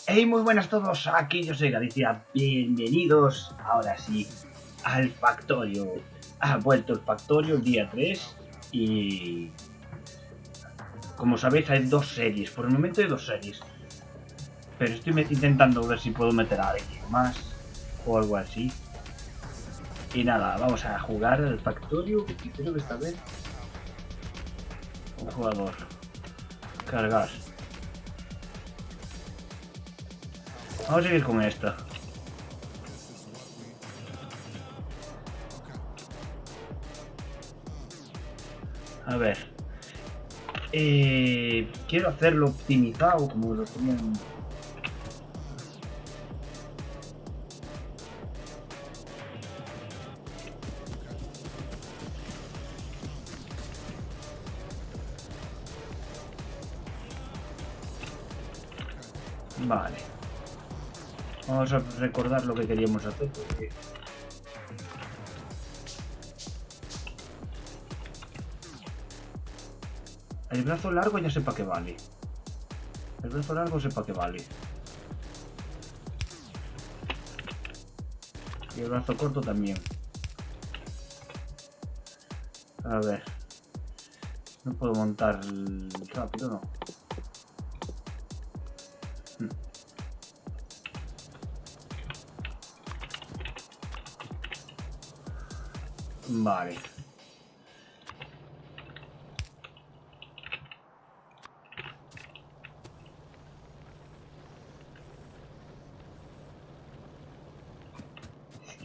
Hey, muy buenas a todos, aquí yo soy Galicia, bienvenidos ahora sí al Factorio. Ha vuelto el Factorio el día 3 y como sabéis hay dos series, por el momento hay dos series, pero estoy intentando ver si puedo meter a alguien más o algo así. Y nada, vamos a jugar al Factorio y creo que esta vez un jugador. Cargar. Vamos a seguir con esta. A ver. Quiero hacerlo optimizado como lo tenían. Vale. Vamos a recordar lo que queríamos hacer porque... El brazo largo ya sé para qué vale. El brazo largo sé para qué vale. Y el brazo corto también. A ver. No puedo montar rápido, no. Vale.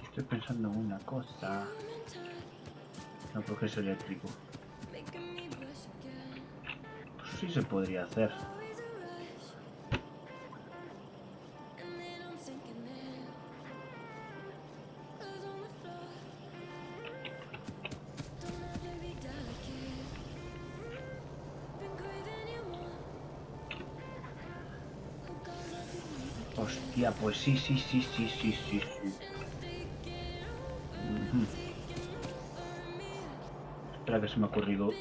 Estoy pensando en una cosa. No, porque es eléctrico. Pues sí se podría hacer. Hostia, pues sí. Espera que se me ha ocurrido.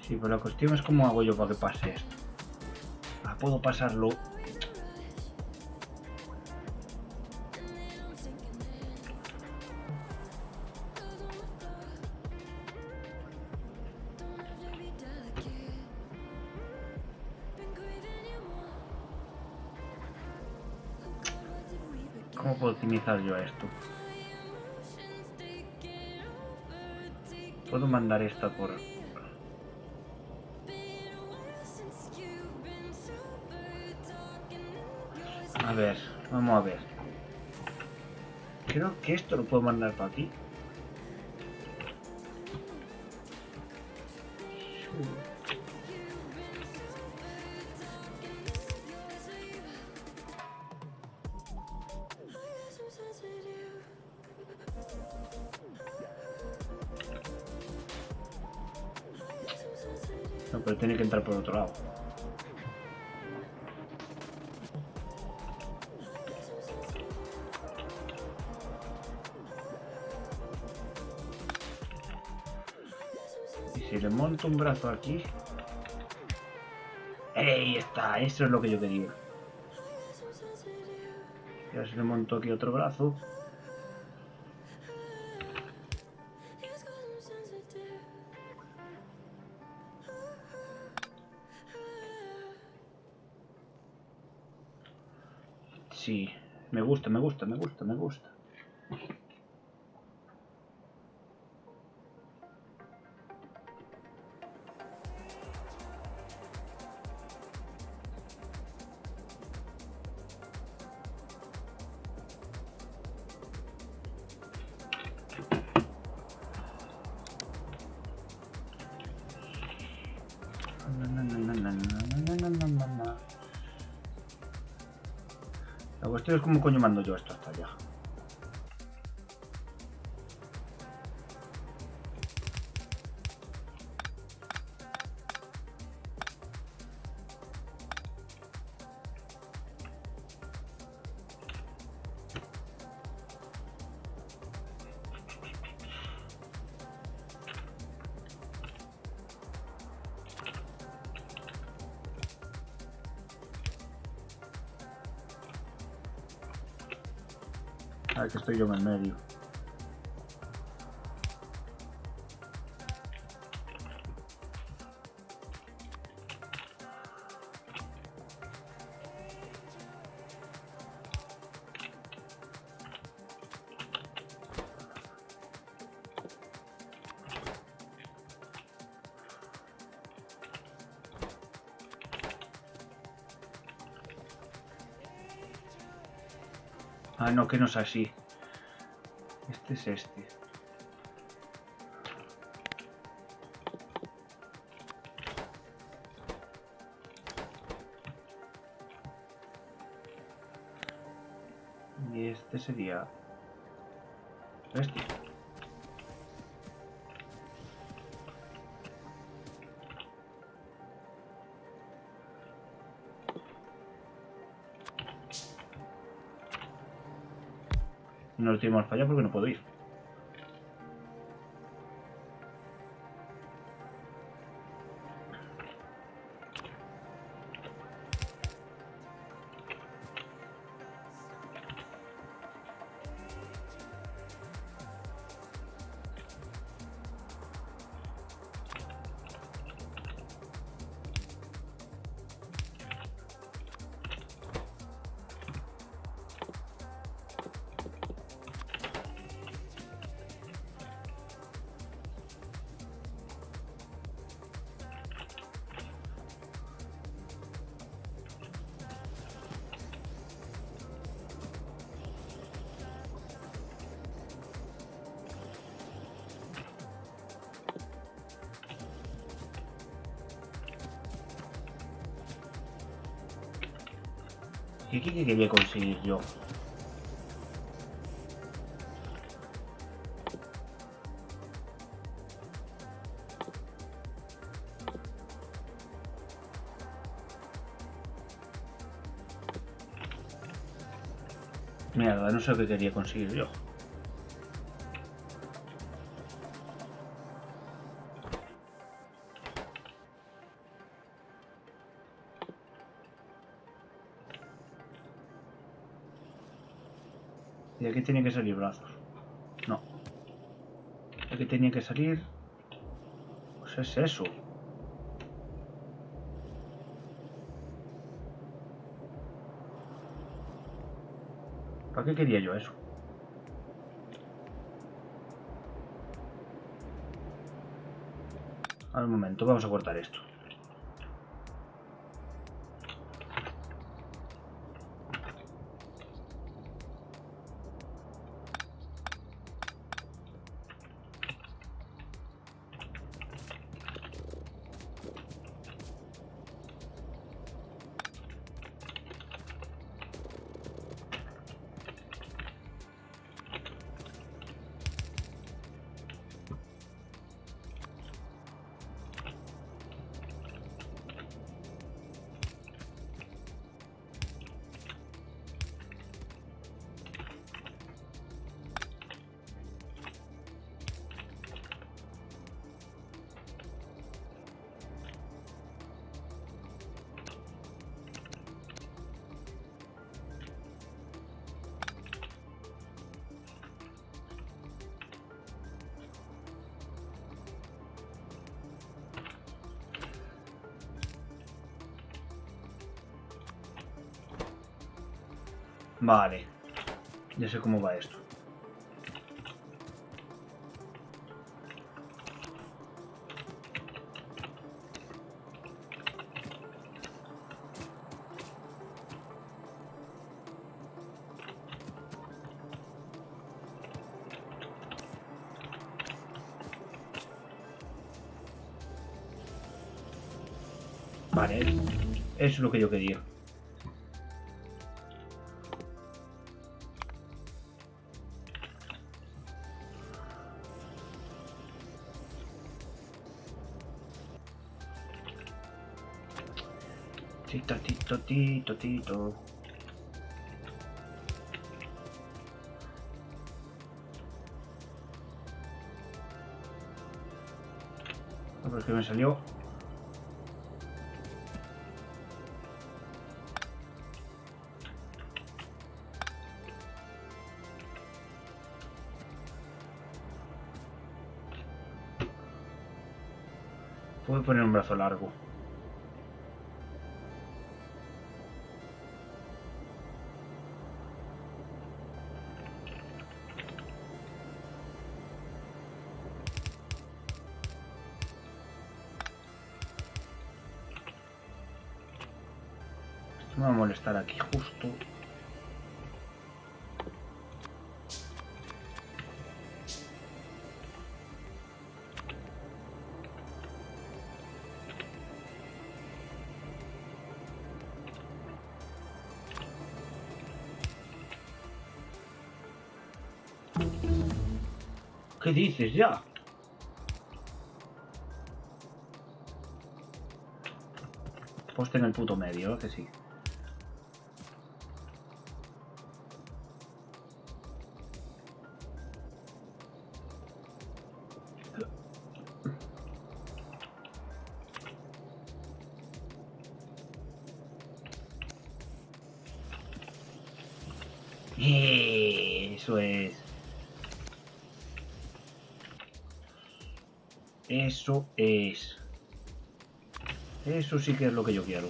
Sí, pero la cuestión es cómo hago yo para que pase esto. Ah, puedo pasarlo. ¿Cómo puedo optimizar yo esto? Puedo mandar esta por... A ver, vamos a ver. Creo que esto lo puedo mandar para aquí. No, pero tiene que entrar por otro lado. Y si le monto un brazo aquí... ¡Ahí está! Eso es lo que yo quería. Y ahora si le monto aquí otro brazo... Sí, Me gusta, me gusta, me gusta, me gusta. La cuestión es cómo coño mando yo esto hasta allá. A ver que estoy yo en el medio. Ah, no, que no es así. Este es este. Y este sería este. No lo tenemos para allá porque no puedo ir. ¿Y qué quería conseguir yo? Mierda, no sé qué quería conseguir yo. ¿Y de aquí tenía que salir brazos? No. ¿De aquí tenía que salir? Pues es eso. ¿Para qué quería yo eso? A ver, un momento, vamos a cortar esto. Vale. Ya sé cómo va esto. Vale, eso es lo que yo quería. Tito, tito, tito, tito. A ver qué me salió. Puedo poner un brazo largo. Esto me va a molestar aquí justo. ¿Qué dices ya? Poste en el puto medio, que sí. Eso es. Eso es. Eso sí que es lo que yo quiero.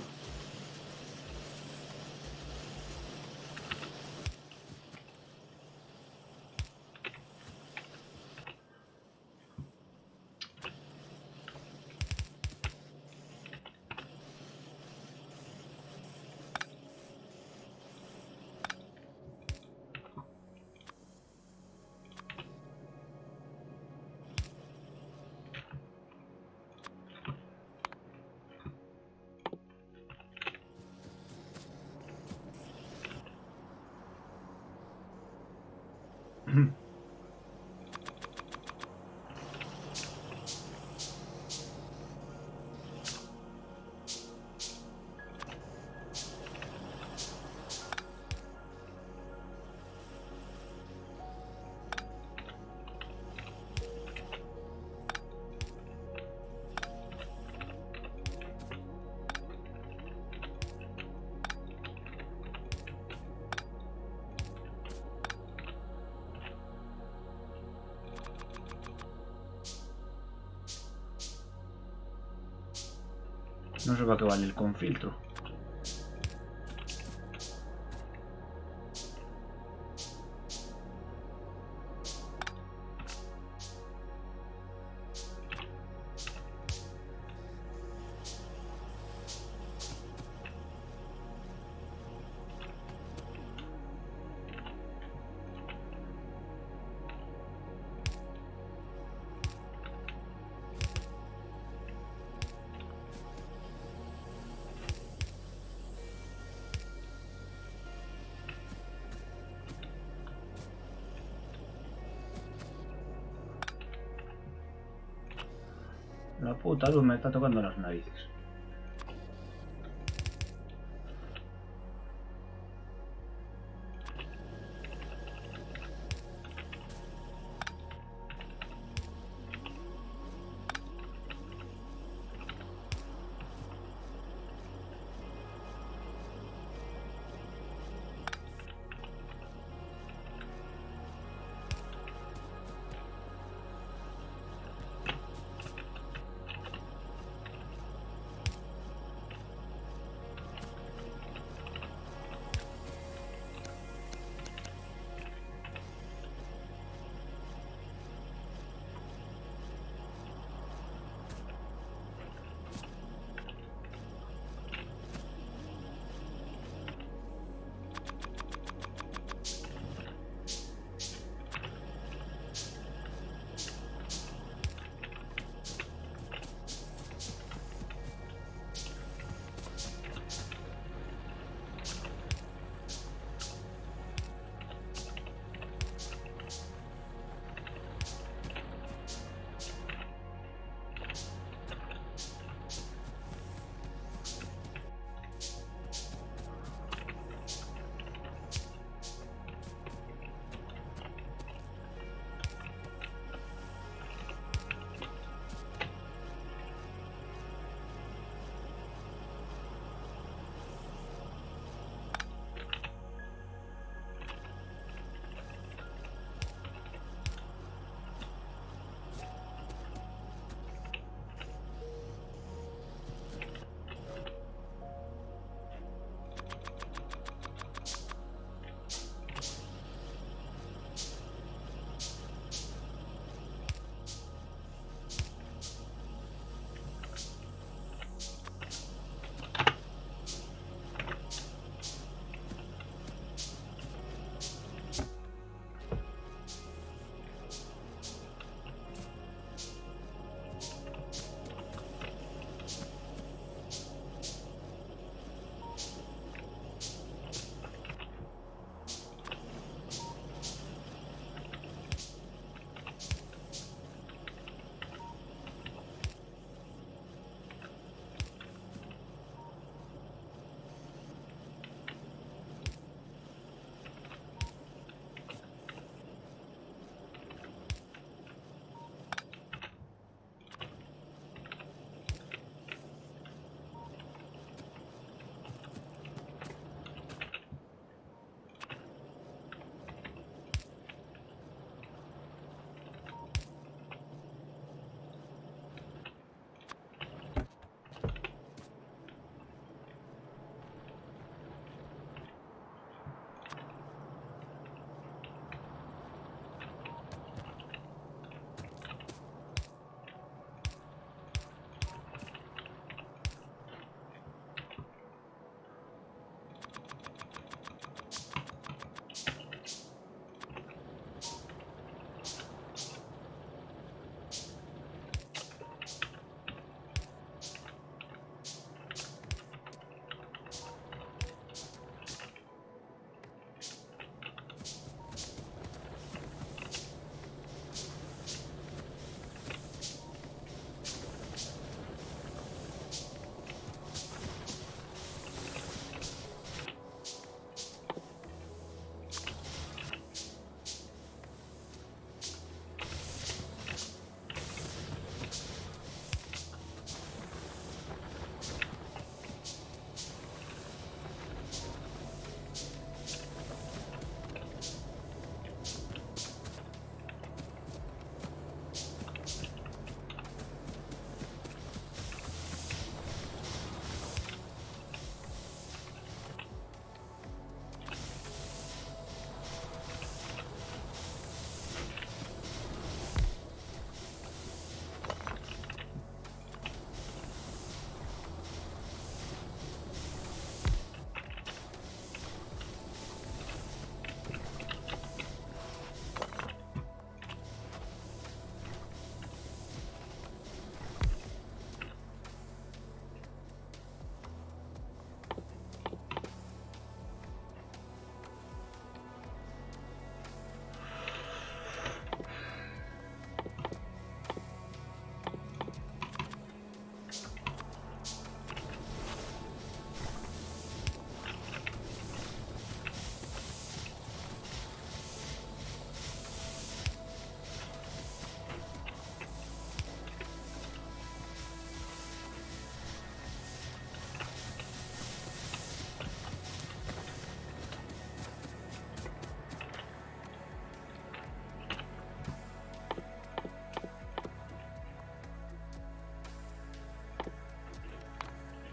No sé para qué vale el con filtro. La puta luz me está tocando las narices.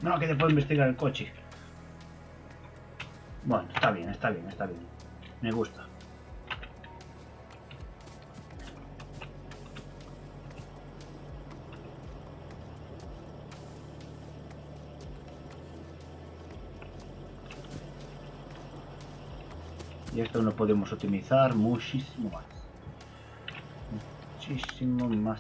No, que después investigar el coche. Bueno, está bien, está bien, está bien. Me gusta. Y esto lo podemos optimizar muchísimo más. Muchísimo más.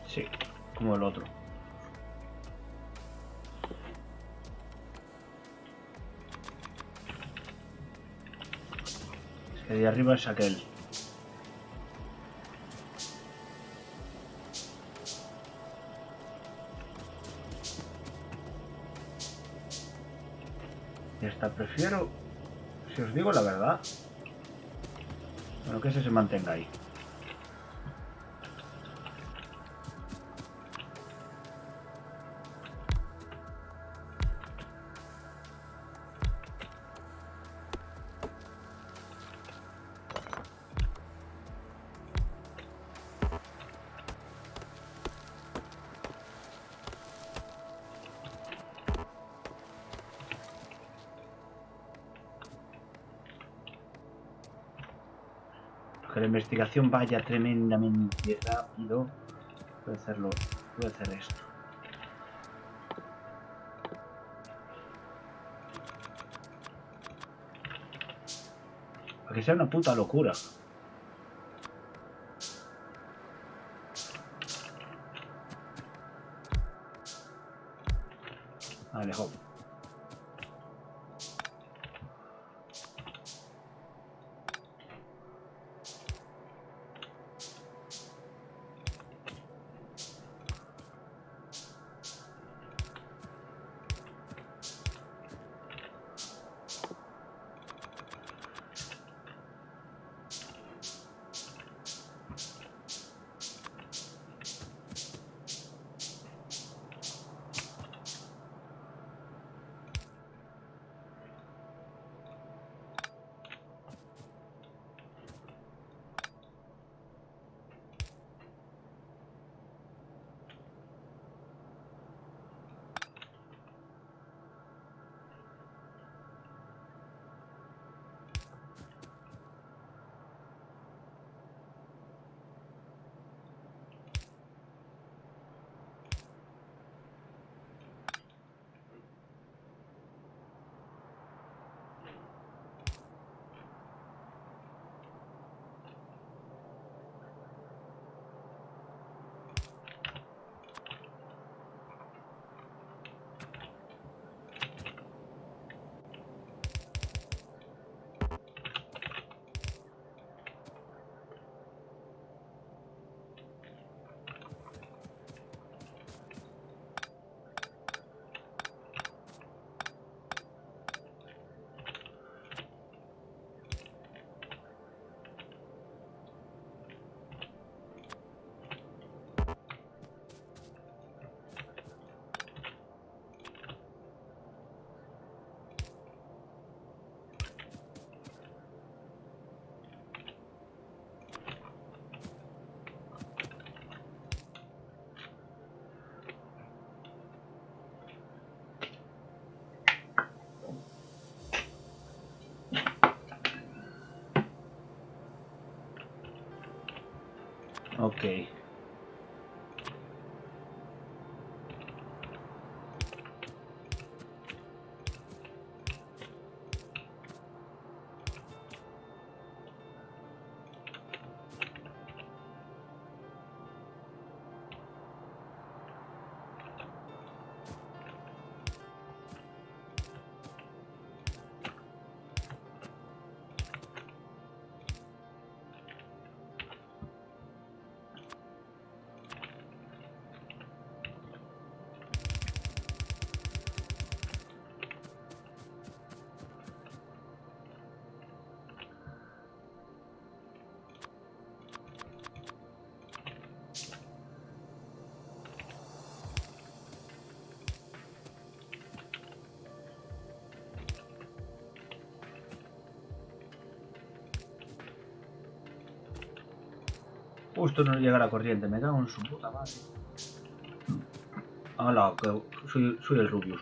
Sí, como el otro. Es que de arriba es aquel. Y esta prefiero, si os digo la verdad, bueno, que ese se mantenga ahí. Que la investigación vaya tremendamente rápido. Voy a hacerlo. Voy a hacer esto. Para que sea una puta locura. Vale, joder. Ok. Justo no llega la corriente, me cago en su puta madre. Hola, que soy el Rubius.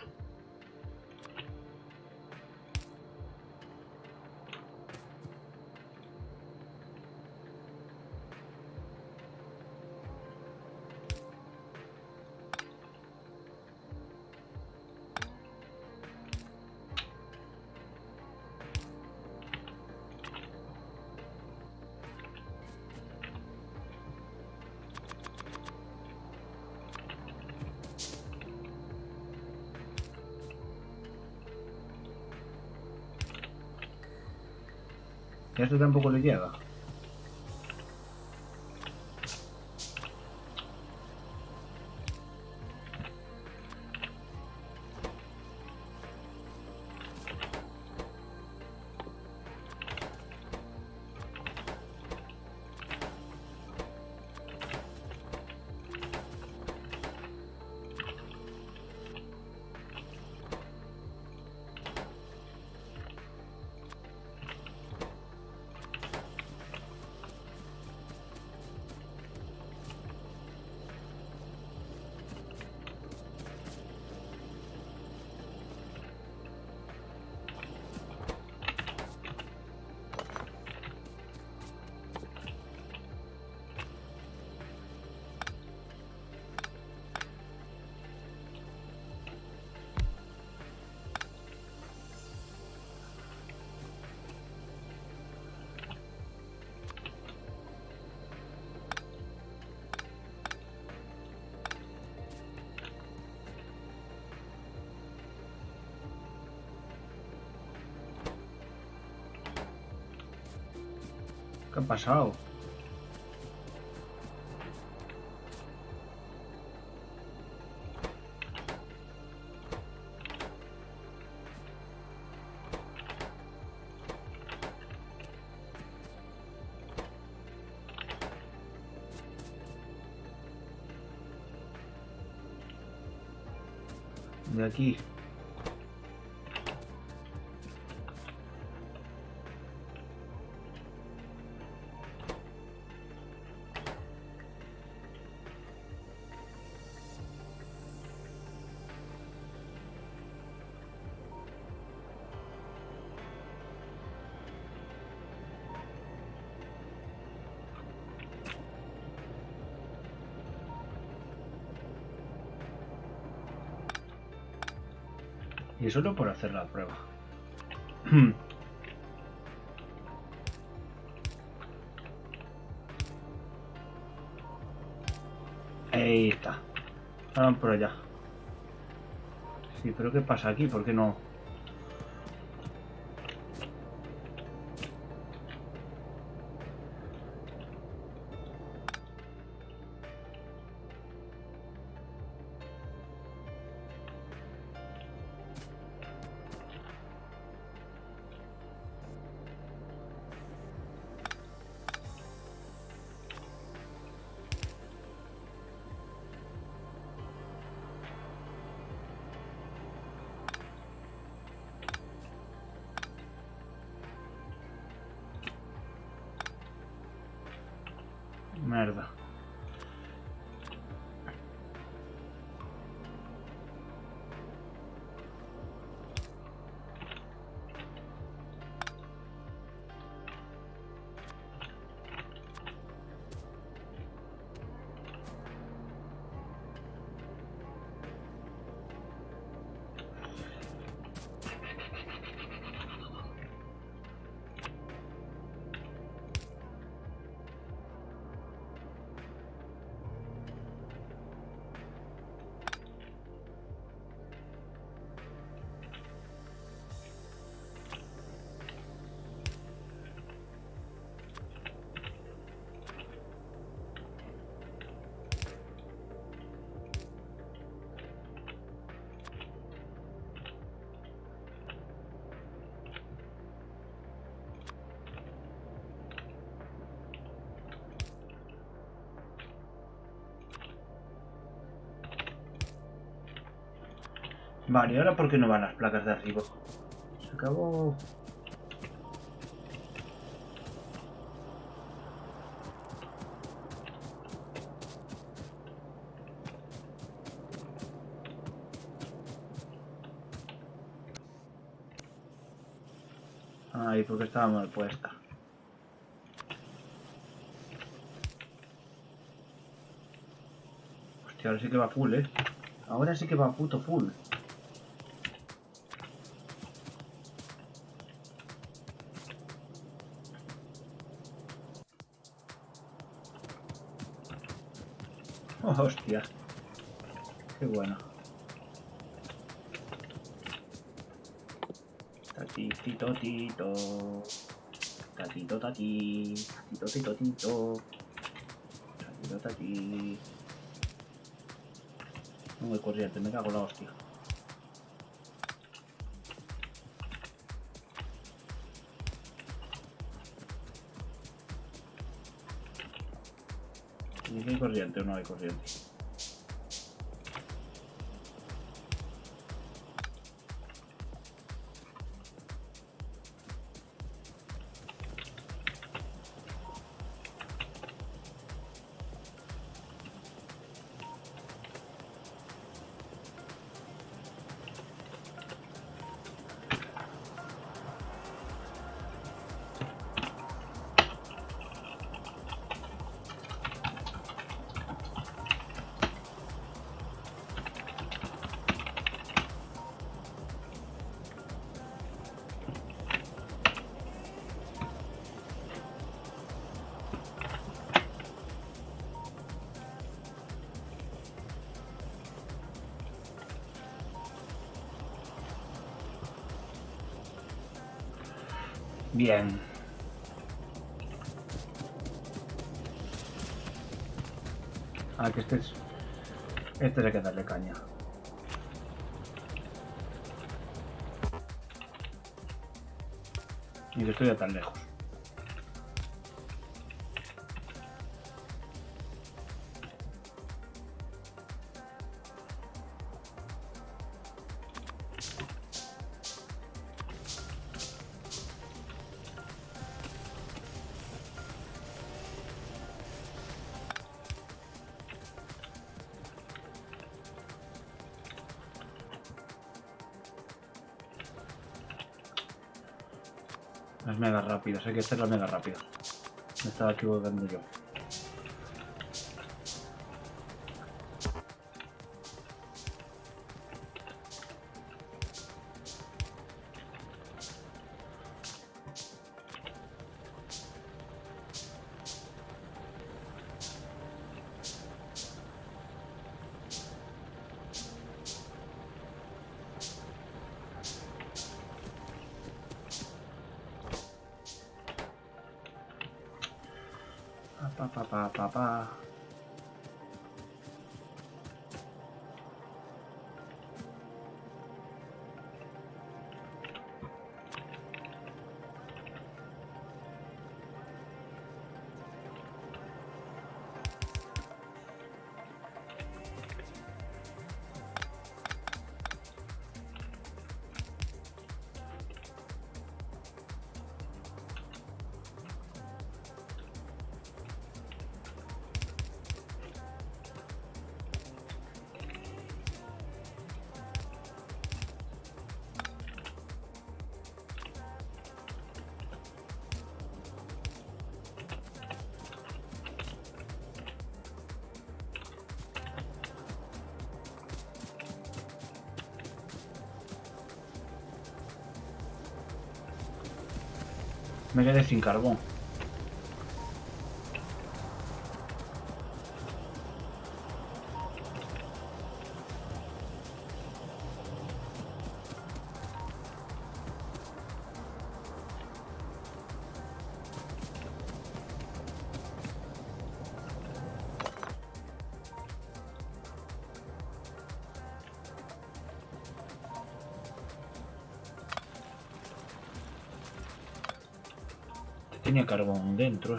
Y esto tampoco le llega. ¿Qué ha pasado? De aquí. Y solo por hacer la prueba. Ahí está. Ahora van por allá. Sí, pero ¿qué pasa aquí? ¿Por qué no? Mierda. Vale, ¿y ahora por qué no van las placas de arriba? Se acabó. Ay, porque estaba mal puesta. Hostia, ahora sí que va full, Ahora sí que va puto full. Oh, hostia. Qué bueno. Tatito, tito. Tatito, tati. Tatito, tito, tito. Tatito, tati. No hay corriente, me cago en la hostia. ¿Y hay corriente o no hay corriente? Bien. Ah, que este es... Este hay que darle caña. Y que estoy ya tan lejos. Las mega rápidas, hay que hacer las mega rápidas. Me estaba equivocando yo. Pa. Me quedé sin carbón. Tenía carbón dentro.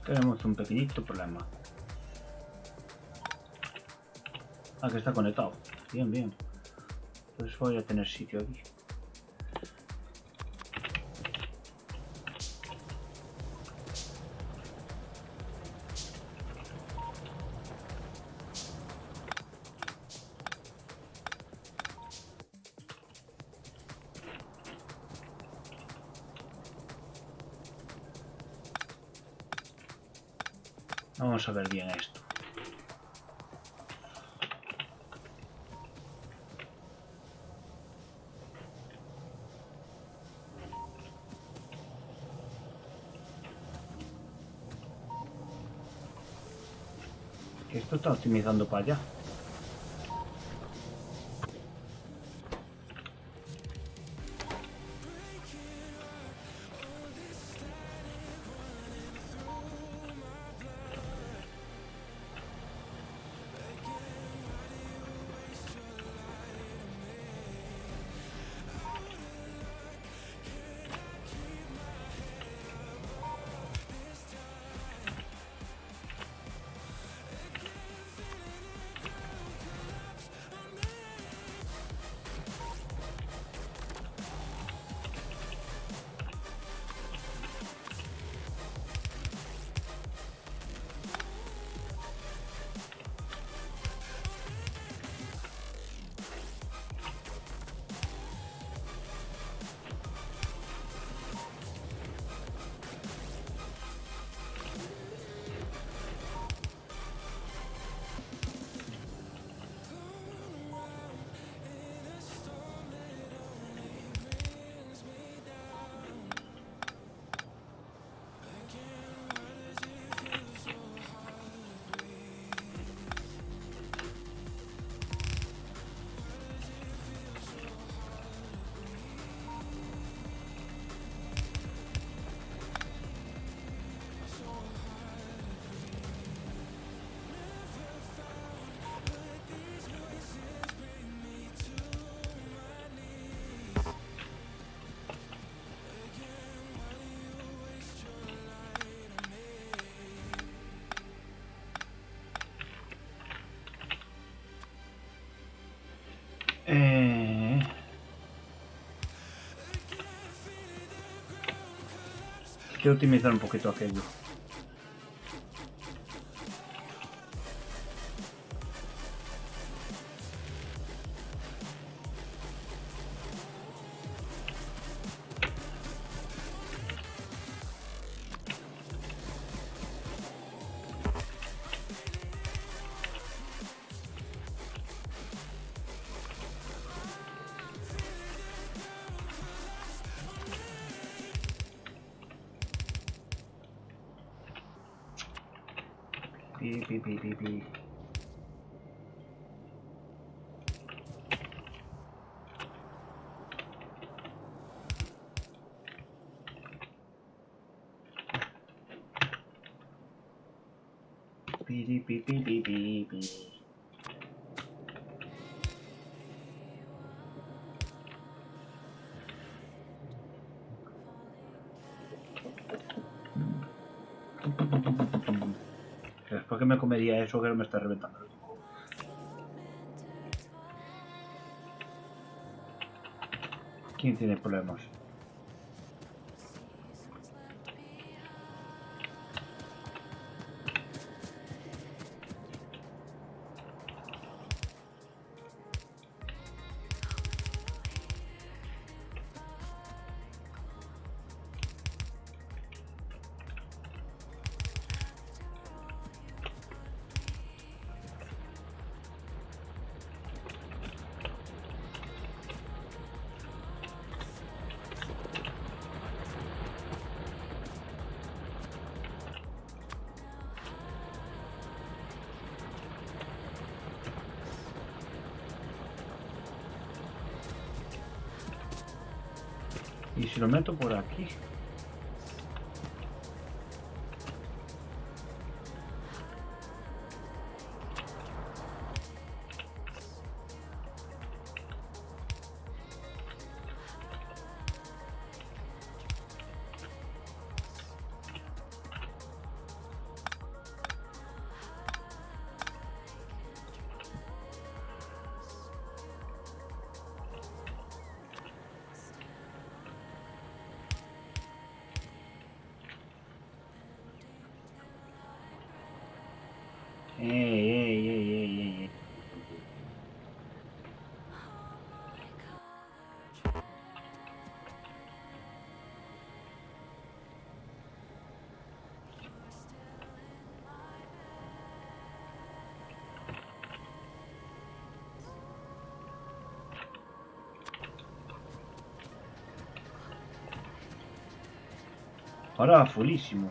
Tenemos un pequeñito problema. Ah, que está conectado. Bien, bien. Pues voy a tener sitio aquí. Vamos a ver bien esto. Esto está optimizando para allá. Quiero optimizar un poquito aquello. Pi, pi, pi, pi, pi. Pi, pi, pi, pi, pi, pi, pi. Después que me comería eso que no me está reventando. ¿Quién tiene problemas? Y si lo meto por aquí. Ey. Ahora fulísimo.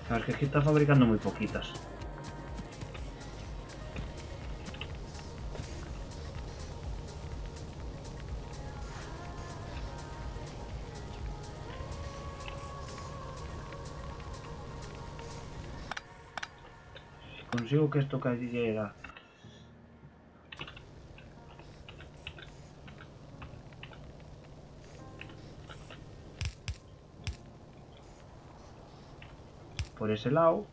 A ver, que aquí está fabricando muy poquitas. Si consigo que esto cayera. Por ese lado.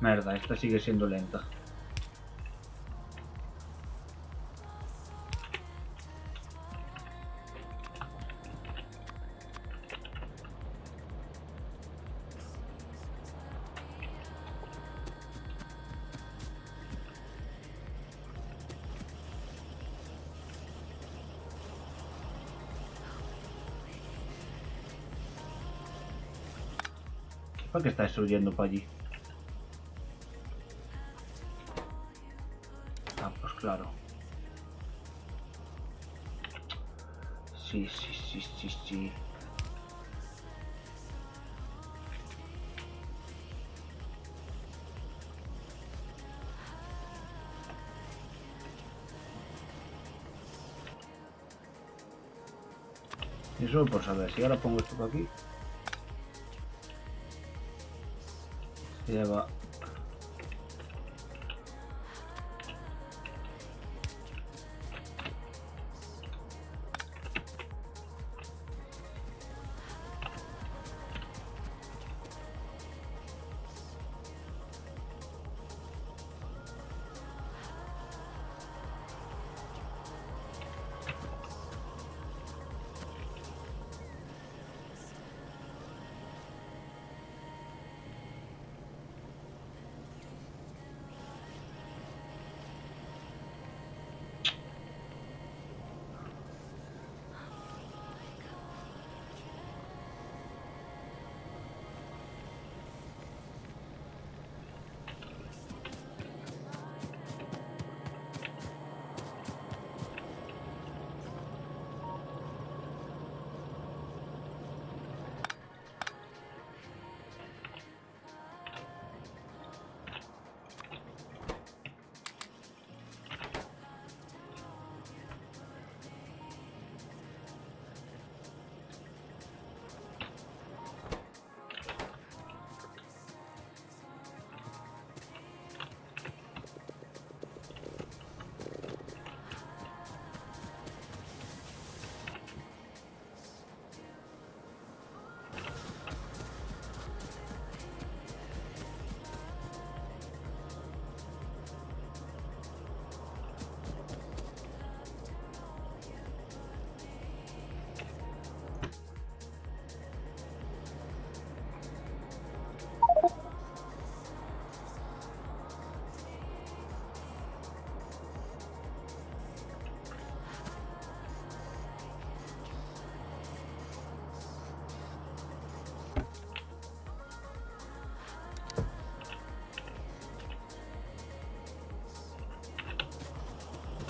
Merda, esta sigue siendo lenta. ¿Por qué está destruyendo para allí? Ah, pues claro. Sí. Y solo por saber, si ahora pongo esto por aquí. Se lleva.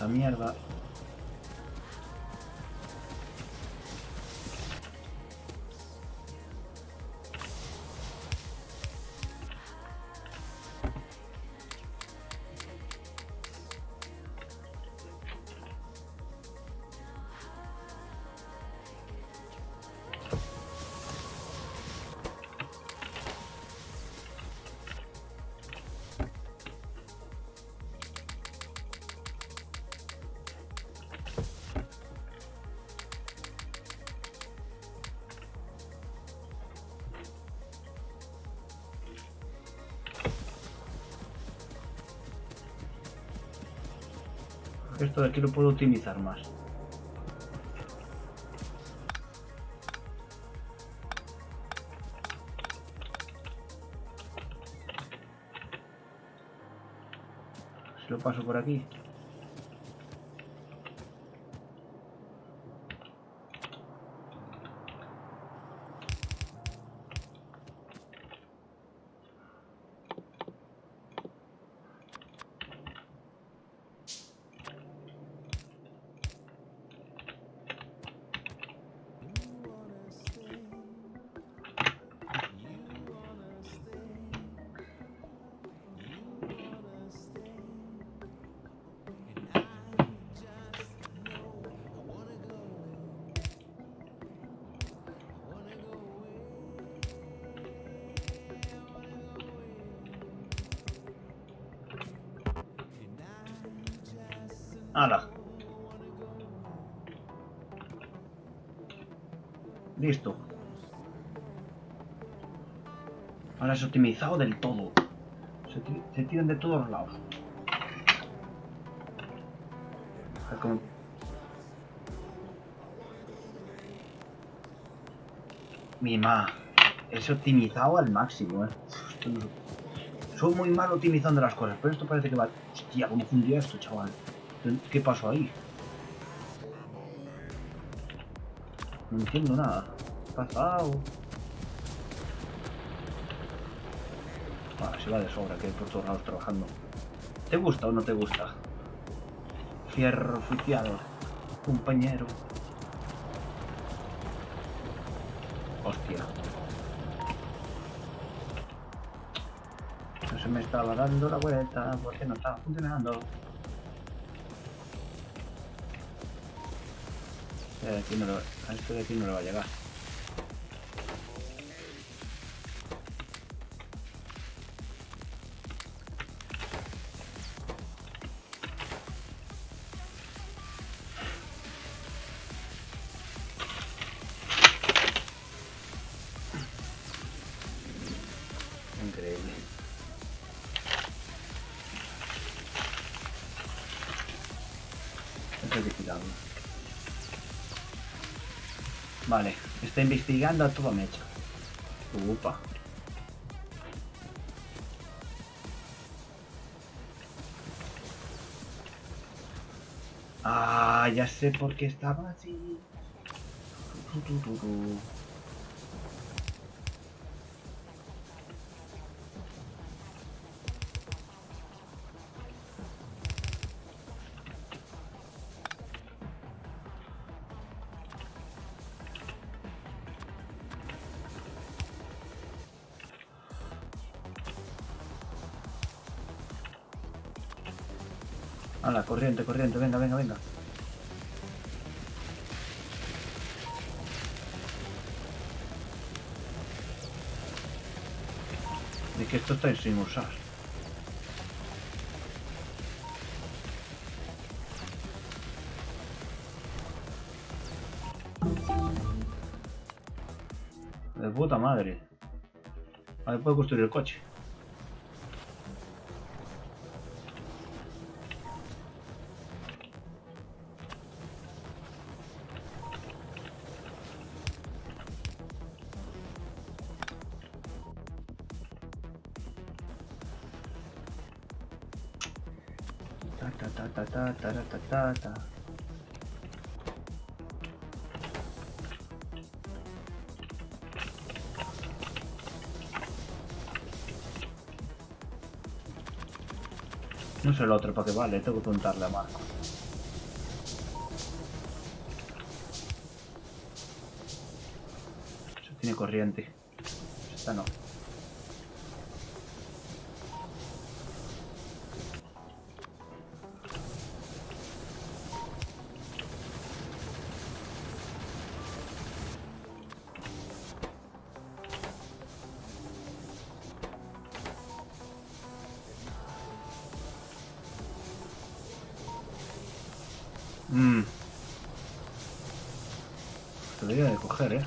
esta mierda. Esto de aquí lo puedo optimizar más. Si lo paso por aquí. ¡Hala! Listo. Ahora es optimizado del todo. Se tiran de todos lados. Como... Mima, es optimizado al máximo, Esto no... Soy muy mal optimizando las cosas, pero esto parece que va... Hostia, ¿cómo fundió esto, chaval? ¿Qué pasó ahí? No entiendo nada. ¿Qué ha pasado? Se va de sobra, que hay por todos lados trabajando. ¿Te gusta o no te gusta? Fierro oficial, compañero. Hostia. No se me estaba dando la vuelta porque no estaba funcionando. A esto de aquí no le va a llegar. Increíble. Esto hay que tirarlo. Vale, está investigando a toda mecha. Upa. Ah, ya sé por qué estaba así. Hala, corriente, corriente, venga, venga, venga. De que esto está sin usar. De puta madre. Ahora puedo construir el coche. Ta. No sé el otro para qué vale, tengo que preguntarle a Marco. tiene corriente. Esta no. Debería de coger,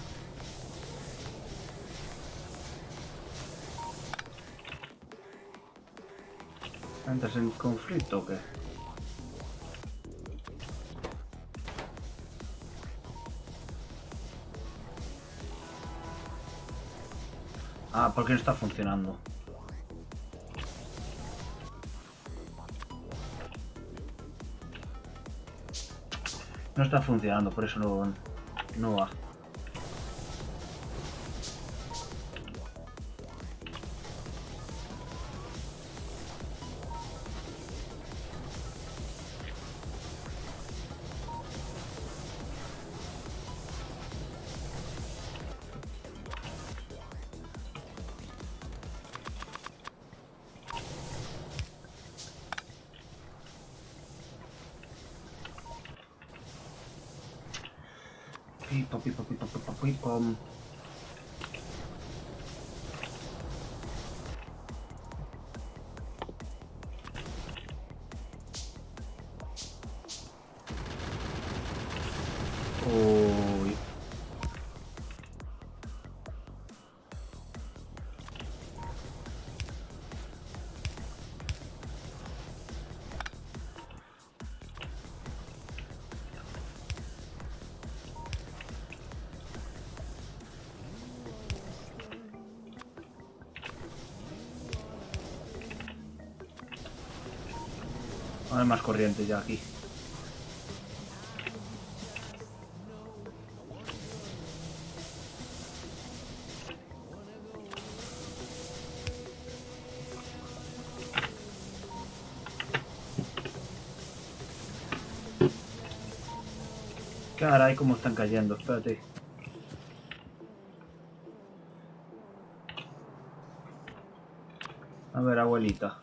¿Entras en conflicto o qué? Ah, porque no está funcionando. No está funcionando, por eso no va. Pipo, pipo, pipo, pipo, pipo. Uy. No hay más corriente ya aquí. Caray, cómo están cayendo, espérate. A ver, abuelita.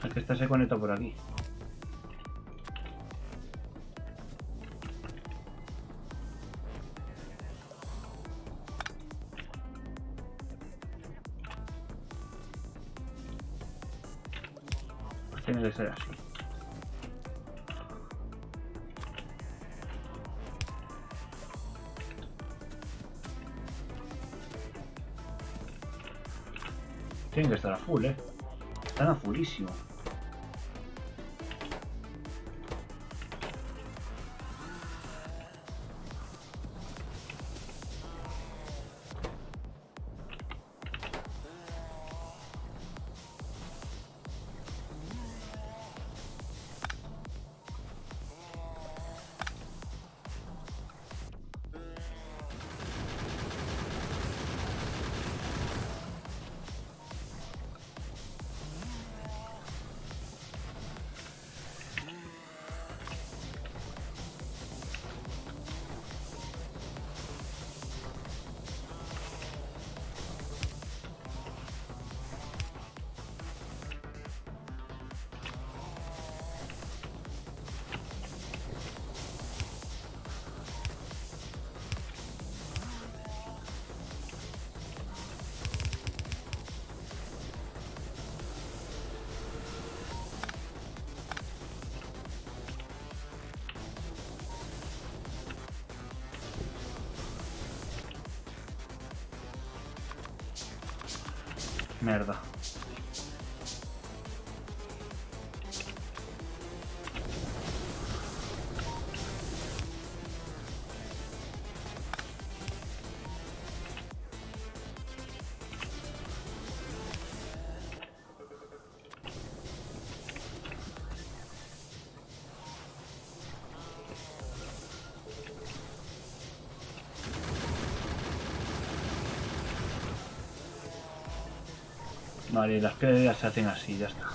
Es que esta se conecta por aquí. Pues tiene que ser así. Tienen que estar a full, Están a fullísimo. Merda. Vale, las piedras se hacen así, ya está.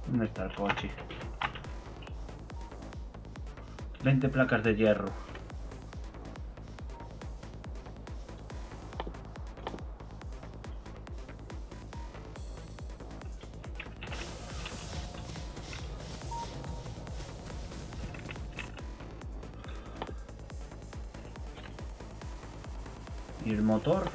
¿Dónde está el coche? 20 placas de hierro. ¿Y el motor?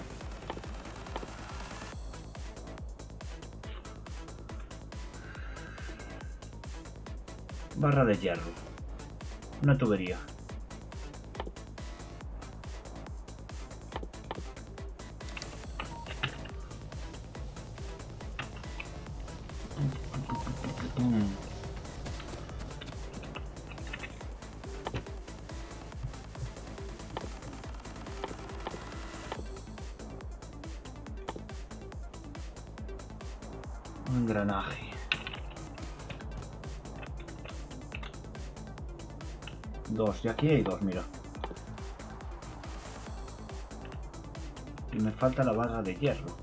Barra de hierro. Una tubería. Un engranaje. Dos, y aquí hay dos, mira. Y me falta la barra de hierro.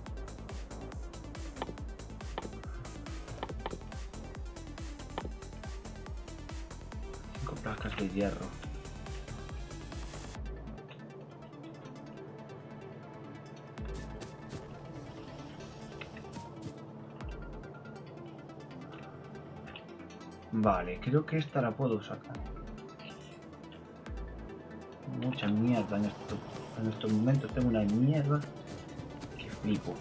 Cinco placas de hierro. Vale, creo que esta la puedo sacar. Mucha mierda en estos momentos. Tengo una mierda que flipo.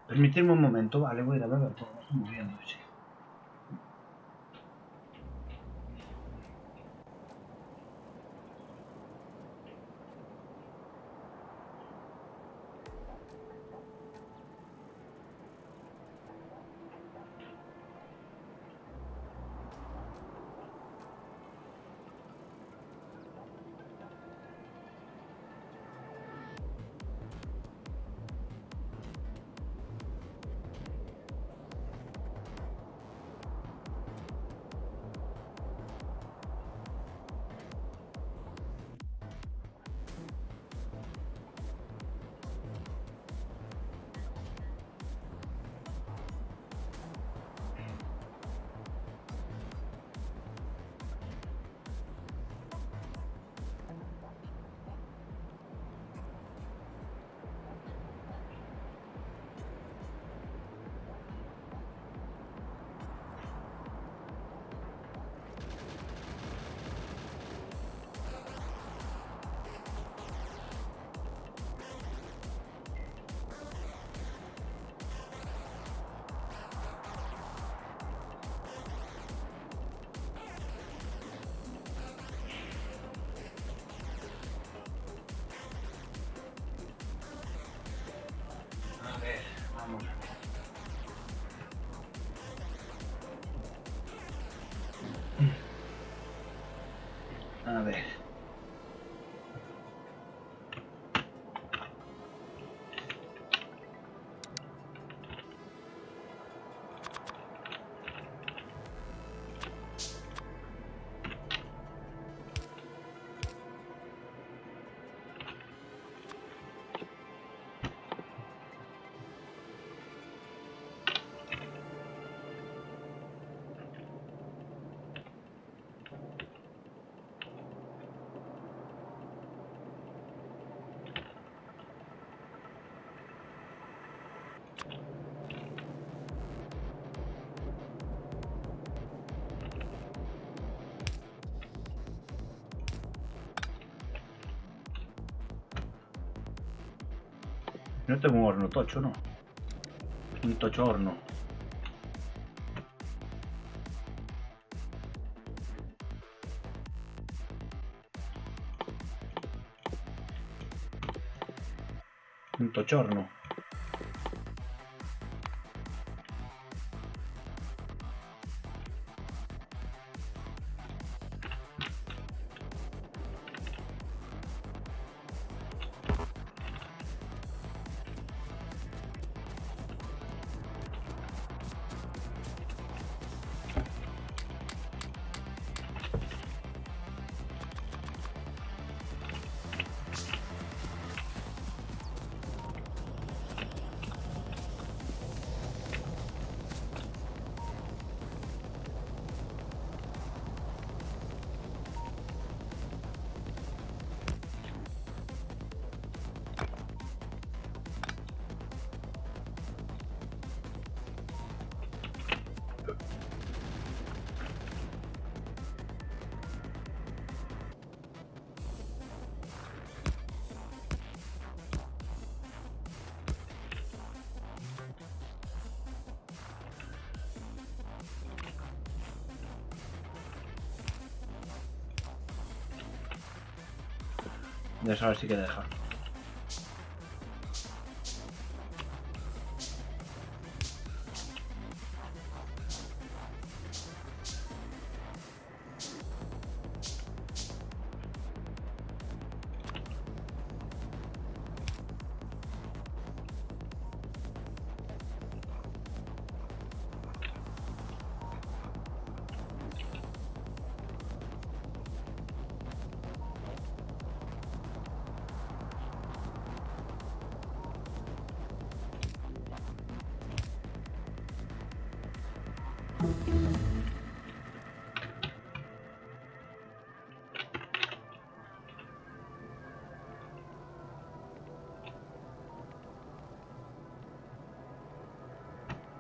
Permitidme un momento, vale, voy a ir a beber todo, me estoy muriendo, sí. Vamos. A ver. No tengo un horno tocho, ¿no? Un tocho horno. Un tochorno. De eso ahora sí que deja.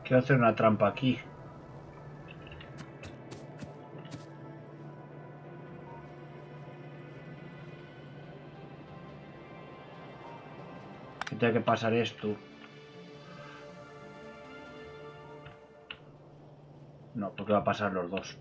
Quiero hacer una trampa aquí. Que tengo que pasar esto. No, porque va a pasar los dos.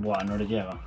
Buah, no le llega.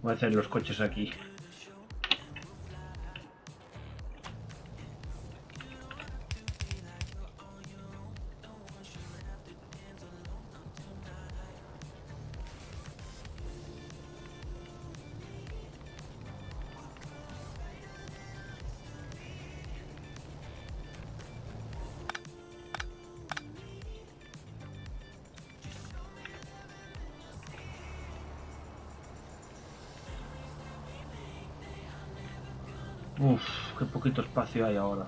Voy a hacer los coches aquí. Uf, qué poquito espacio hay ahora.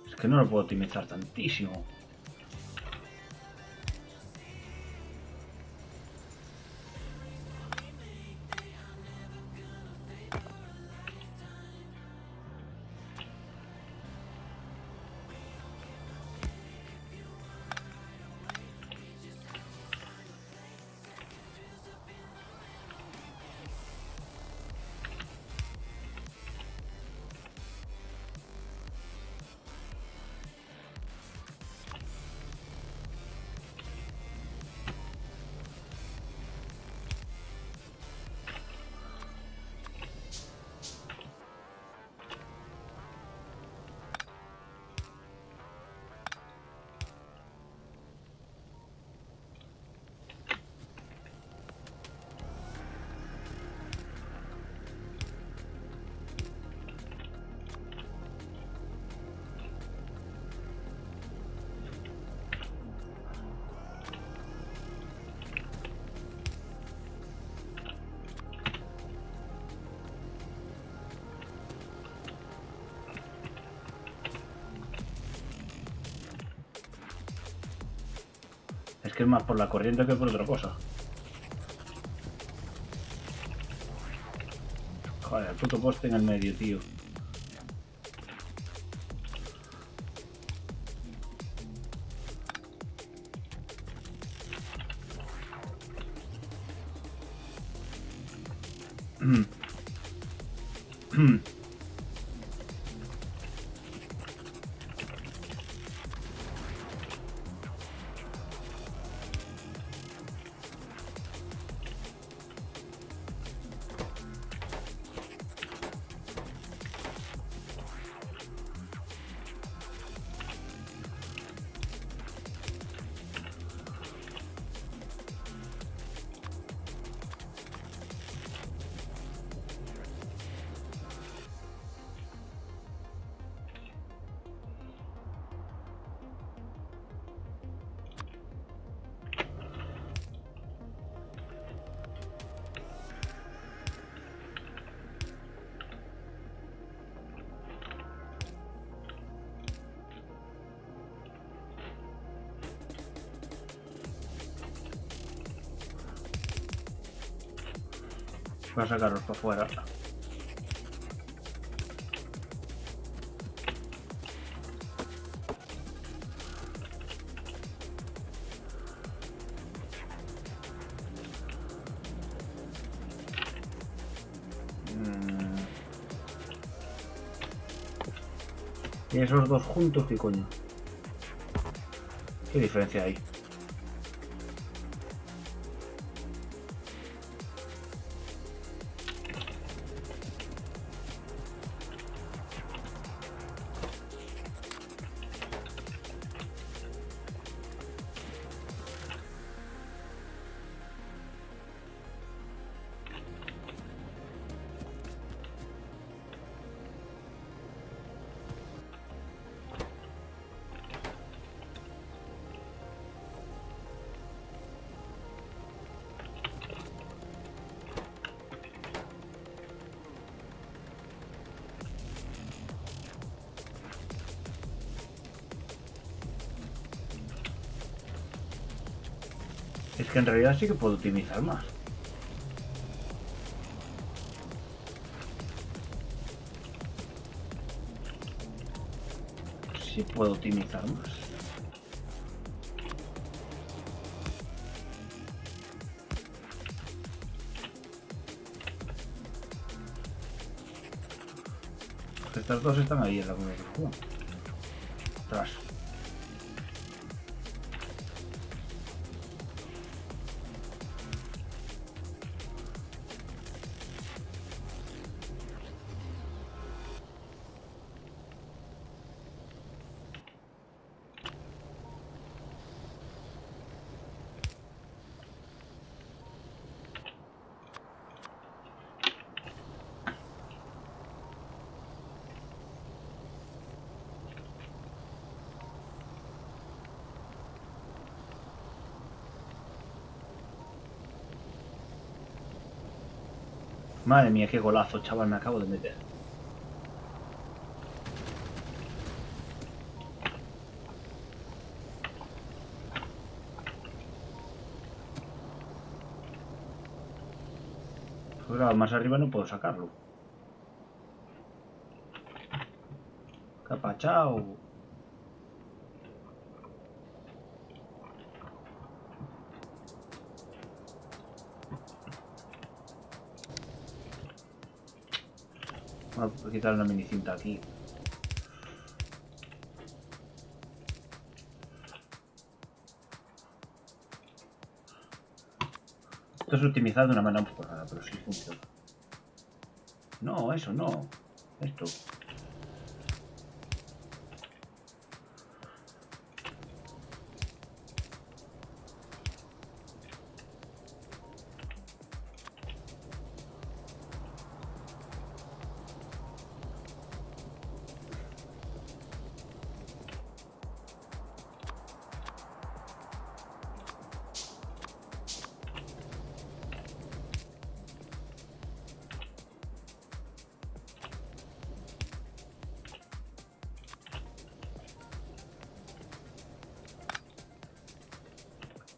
Es que no lo puedo optimizar tantísimo. que es más por la corriente que por otra cosa. Joder, el puto poste en el medio, tío. Voy a sacarlos para afuera. Y esos dos juntos, ¿qué coño? ¿Qué diferencia hay? Es que en realidad sí que puedo optimizar más. Sí puedo optimizar más. Estas dos están ahí en la conversación. Atrás. Madre mía, qué golazo, chaval, me acabo de meter. Pues claro, más arriba no puedo sacarlo. Capachao. Voy a quitar una mini cinta aquí. Esto es optimizado de una manera un poco rara, pero sí funciona. No, eso no. Esto.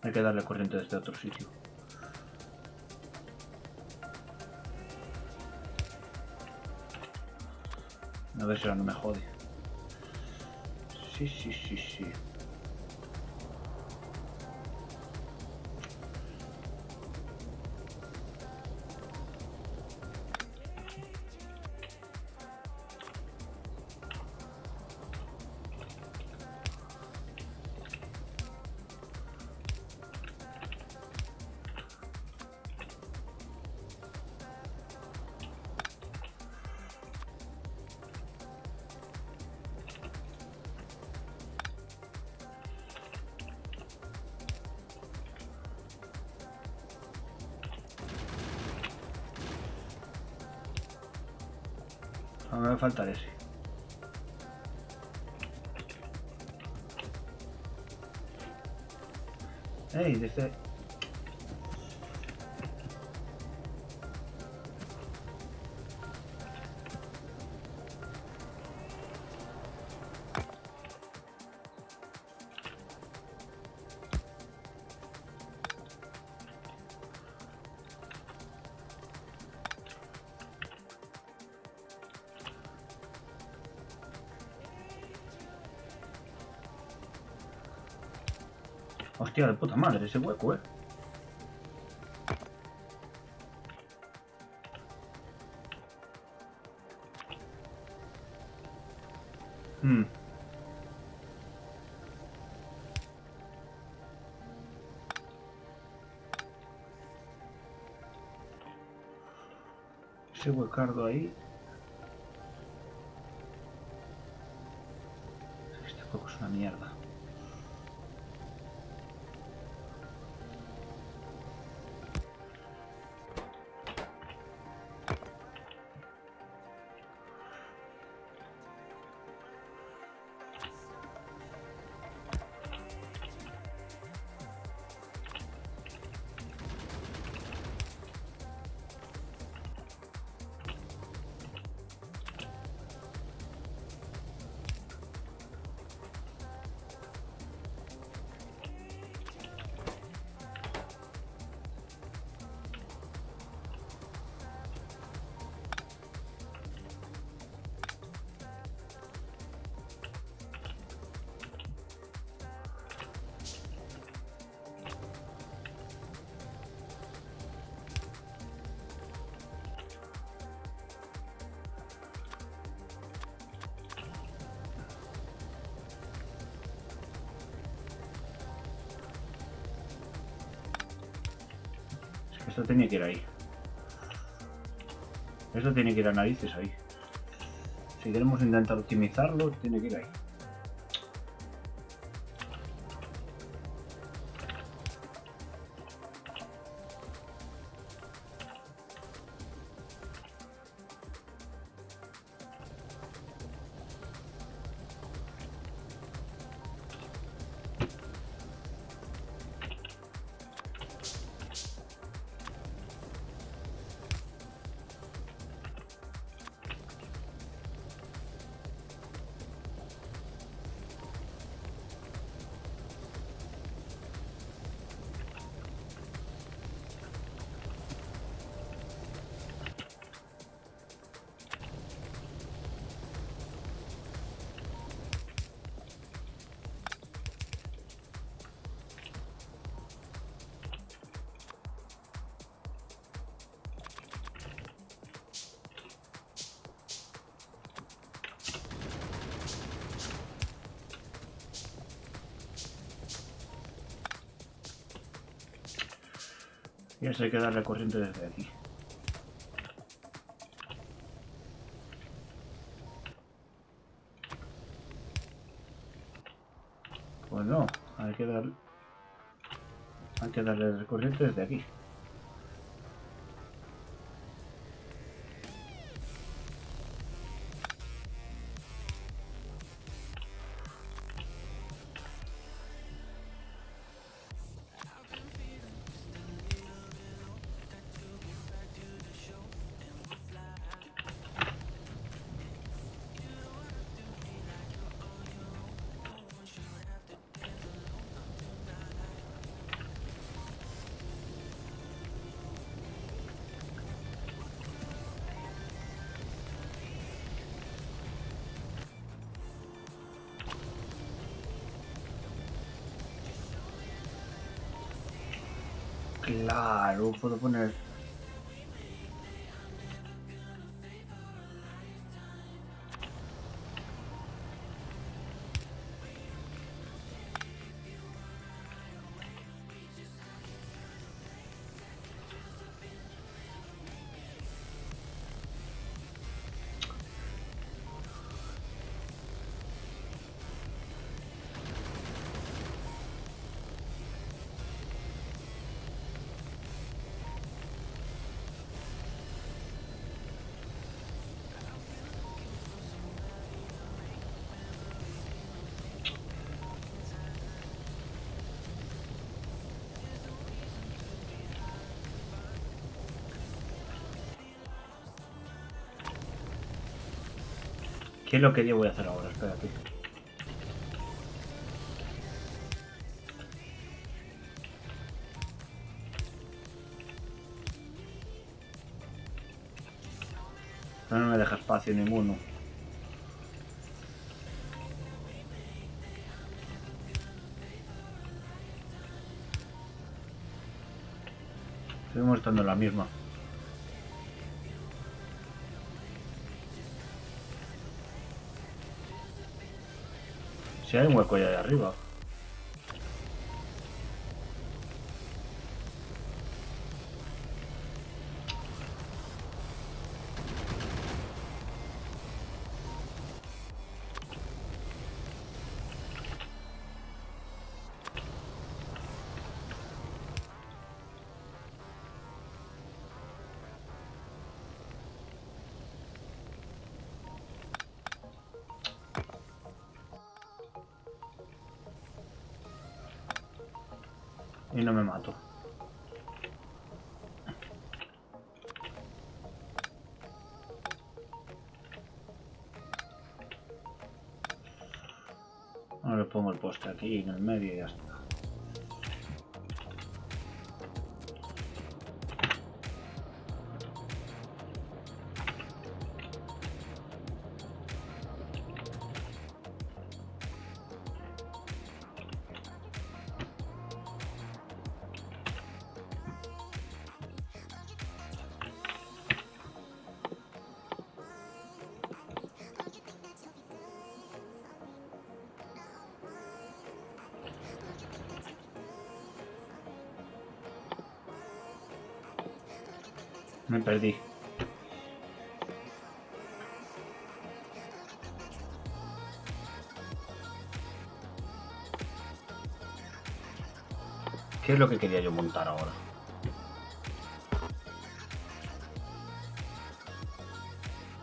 Hay que darle corriente desde otro sitio. A ver si ahora no me jode. Sí. Ahora me va a faltar ese. ¡Ey! Desde... Hostia, de puta madre, ese hueco, Ese huecardo ahí. Este juego es una mierda. Esto tenía que ir ahí. Esto tiene que ir a narices ahí. Si queremos intentar optimizarlo, tiene que ir ahí. Y eso hay que darle corriente desde aquí. Pues no, hay que darle corriente desde aquí. Claro, puedo poner... ¿Qué es lo que yo voy a hacer ahora? Espérate. No me deja espacio ninguno. Seguimos estando en la misma. Si hay un hueco allá de arriba. Y no me mato. Ahora le pongo el poste aquí en el medio y ya está. Me perdí. ¿Qué es lo que quería yo montar ahora?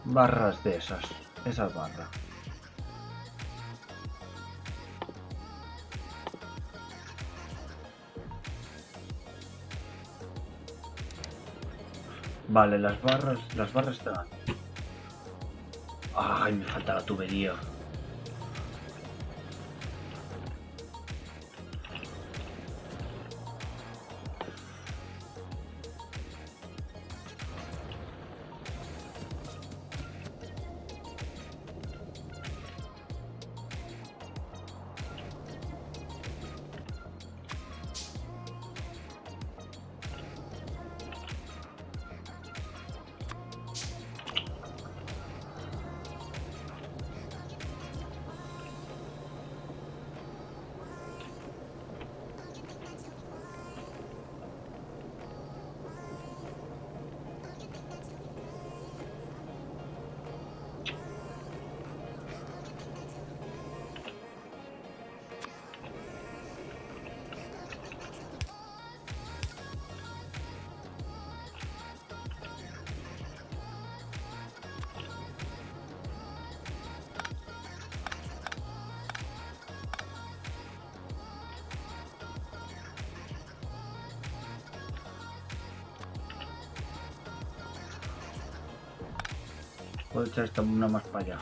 Barras de esas barras. Vale, las barras están aquí. Ay, me falta la tubería. Puedo echar esta una más para allá.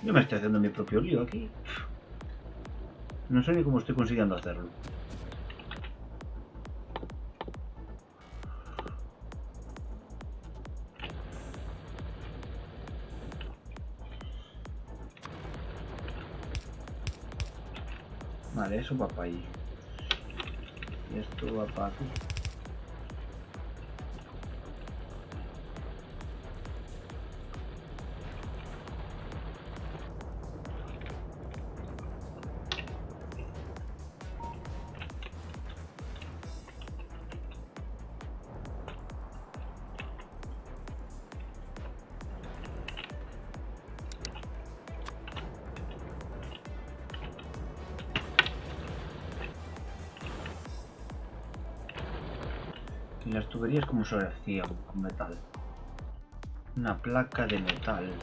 Yo me estoy haciendo mi propio lío aquí. No sé ni cómo estoy consiguiendo hacerlo. Vale, eso va para ahí. Y esto va para aquí. Y las tuberías como se hacían con metal. Una placa de metal.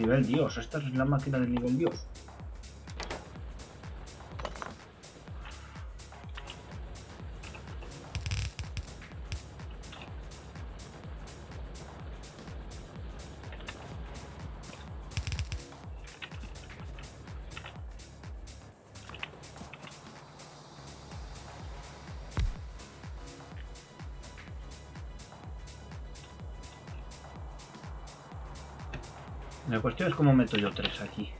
Nivel Dios, esta es la máquina del nivel Dios. La cuestión es cómo meto yo 3 aquí.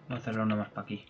Voy a hacerlo uno más para aquí.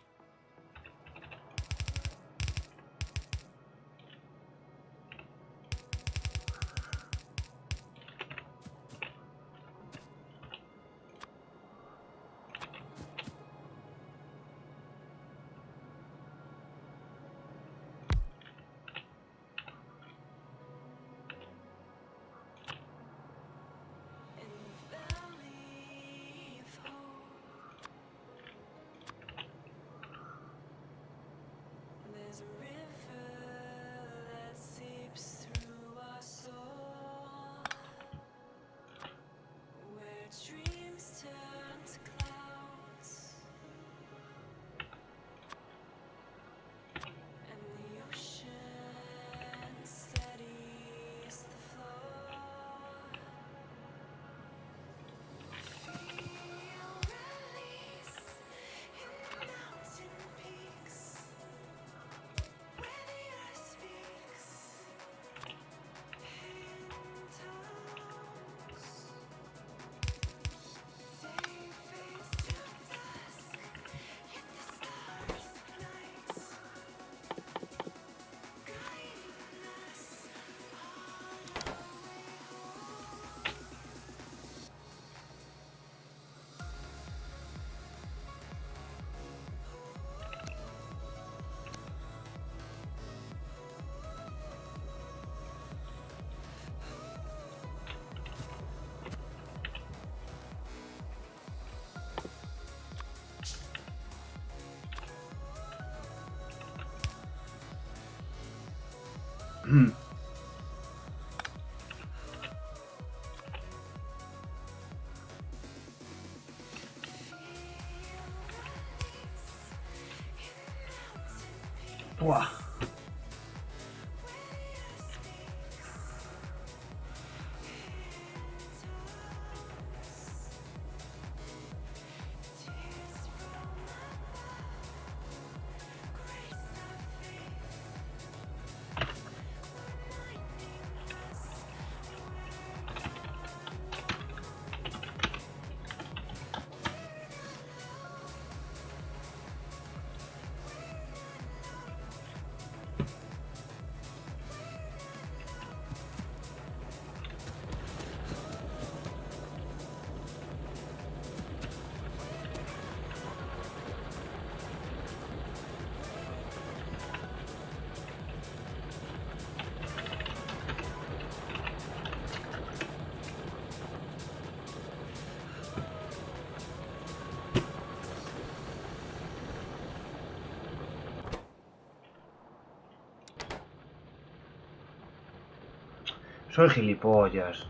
Buah. Soy gilipollas.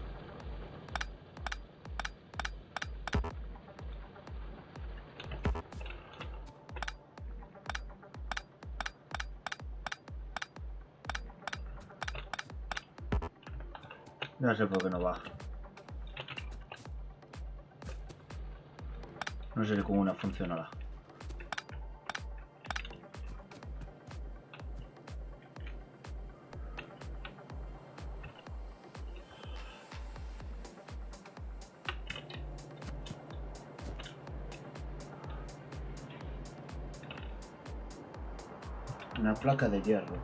No sé por qué no va. No sé cómo no funcionará. Una placa de hierro.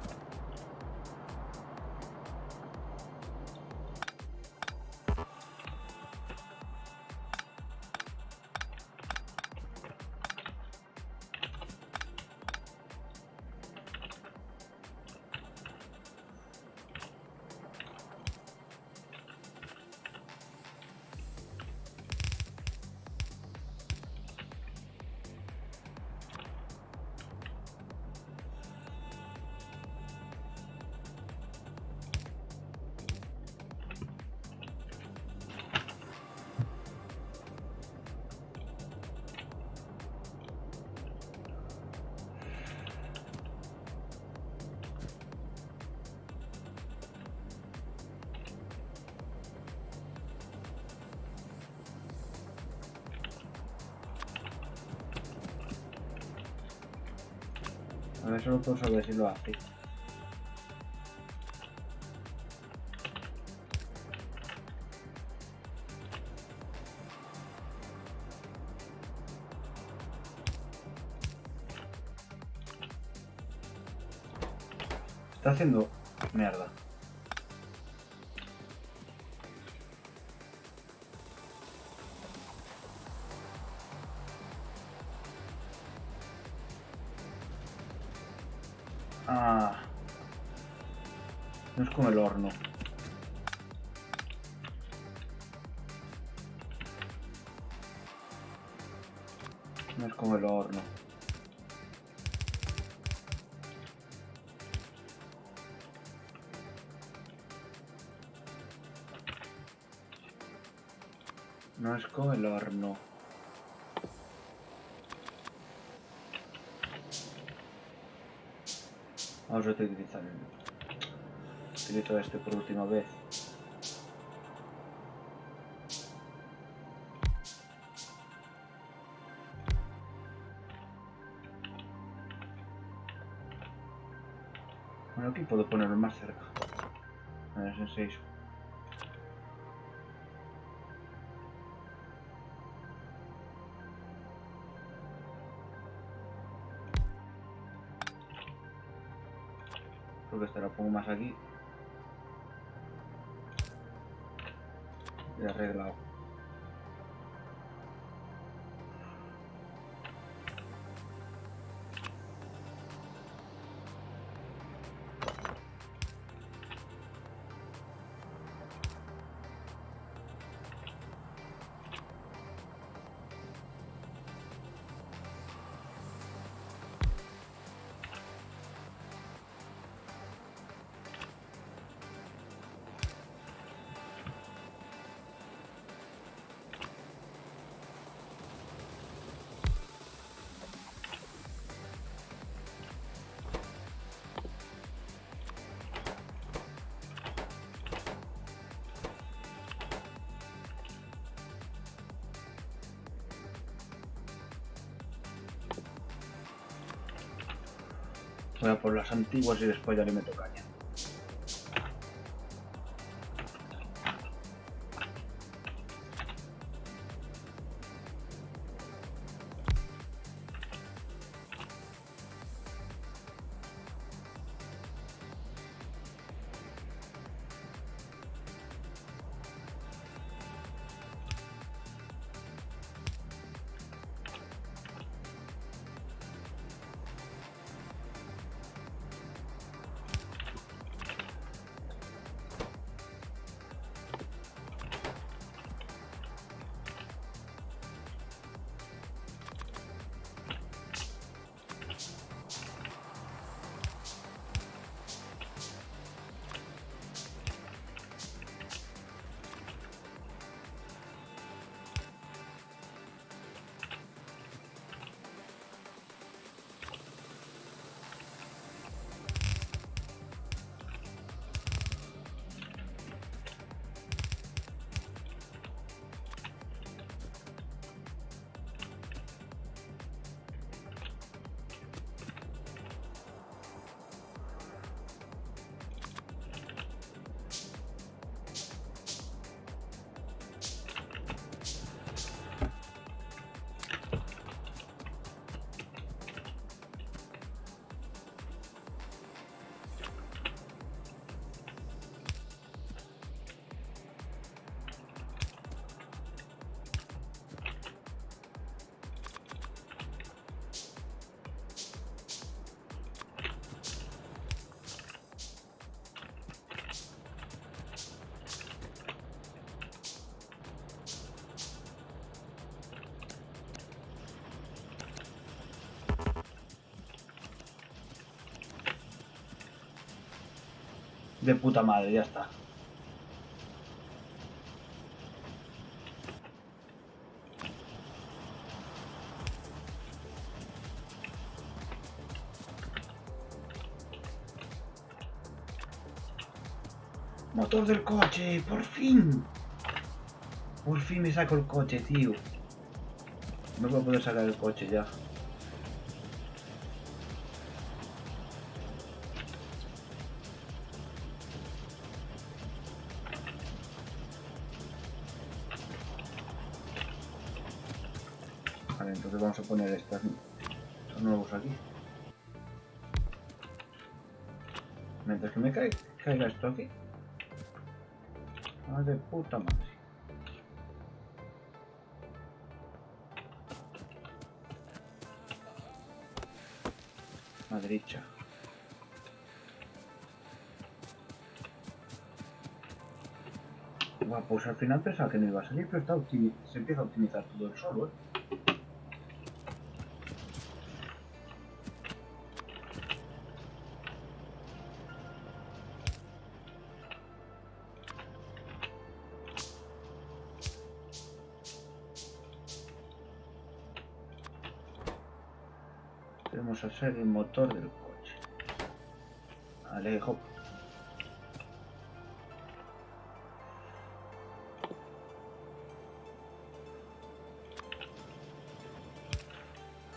A ver, solo por saber si lo hace. Está haciendo mierda. Ah, no es con el horno. No es con el horno. No es con el horno. Vamos a utilizar utilizo este por última vez. Bueno, aquí puedo ponerlo más cerca. A ver, en 6. Creo que esta la pongo más aquí. Y arreglado. Voy a por las antiguas y después ya le meto caña. De puta madre, ya está. Motor del coche, por fin. Por fin me saco el coche, tío. No voy a poder sacar el coche ya. Vale, entonces vamos a poner estos nuevos aquí. Mientras que me caiga esto aquí. Ah, de puta madre. Madricha. Bueno, pues al final pensaba que no iba a salir, pero se empieza a optimizar todo el solo, ¿eh? Vamos a hacer el motor del coche. Alejo.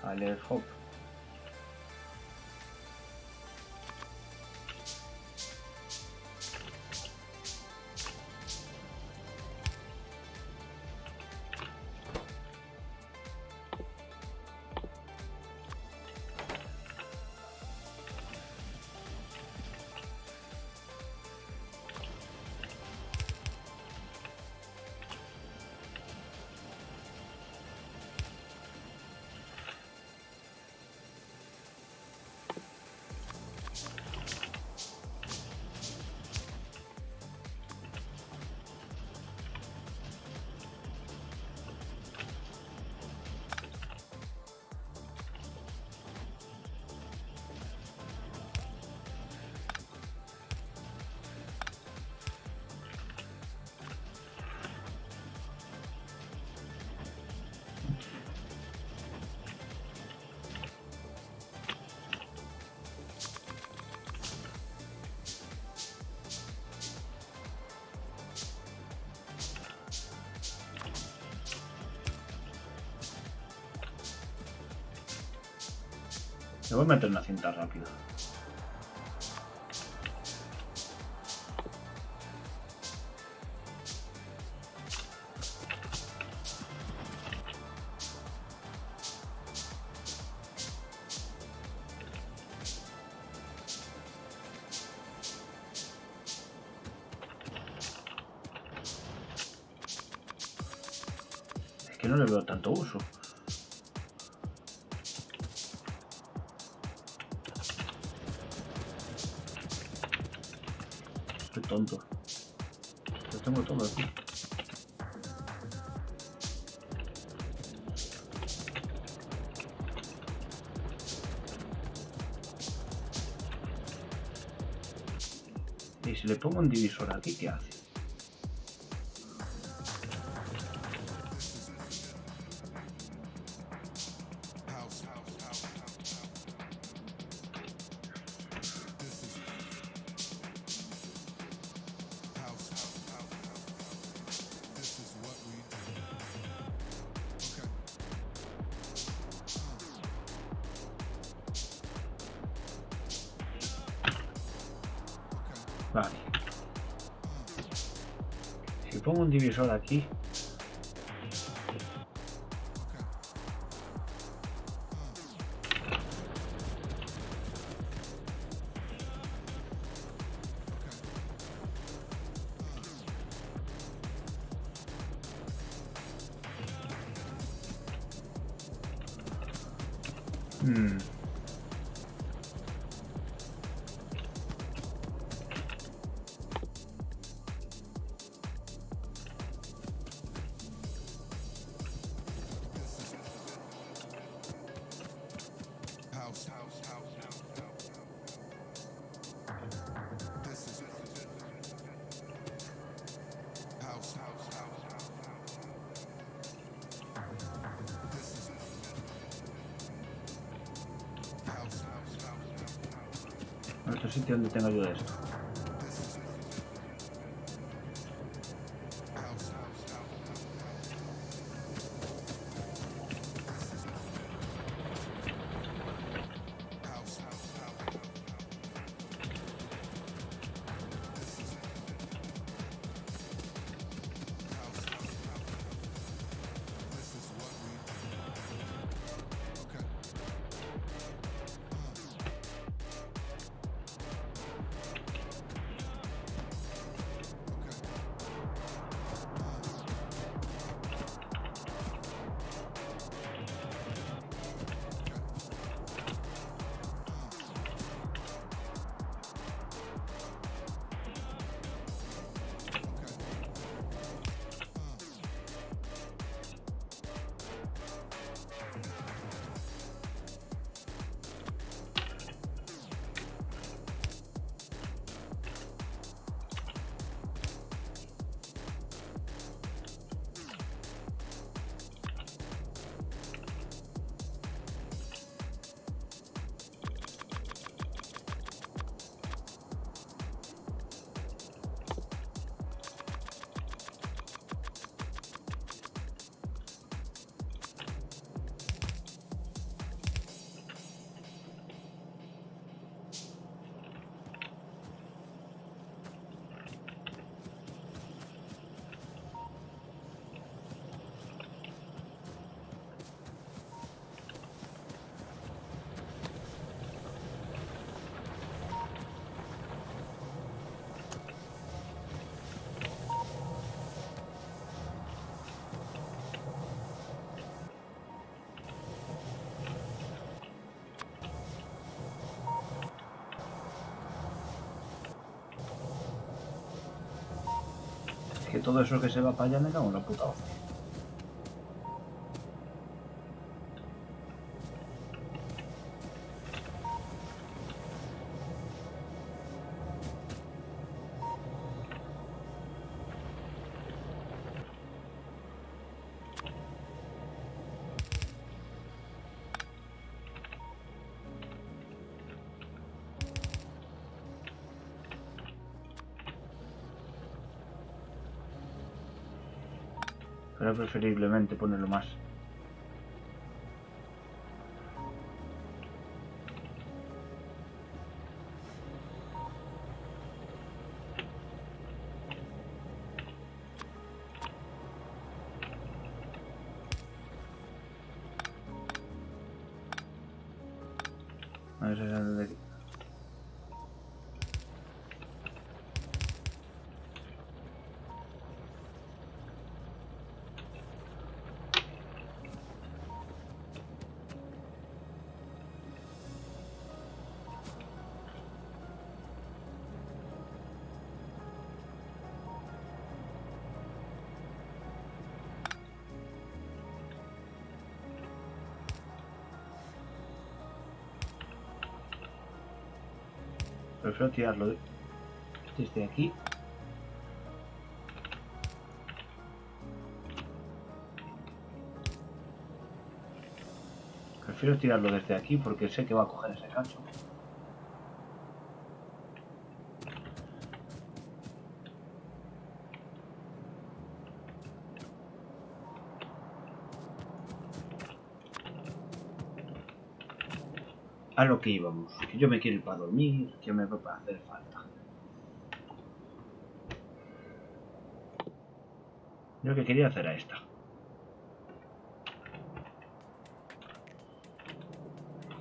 Alejo. Me voy a meter una cinta rápida. Es que no le veo tanto uso. Estoy tonto. Lo tengo todo aquí. Y si le pongo un divisor aquí, ¿qué hace? Vale. Si pongo un divisor aquí, en otro sitio donde tenga yo esto. Que todo eso que se va para allá me cago en la puta hoja. Pero preferiblemente ponerlo más. A ver, de... Prefiero tirarlo desde aquí. Prefiero tirarlo desde aquí porque sé que va a coger ese cacho. A lo que íbamos, que yo me quiero ir para dormir, que me va a hacer falta. Yo lo que quería hacer era esta.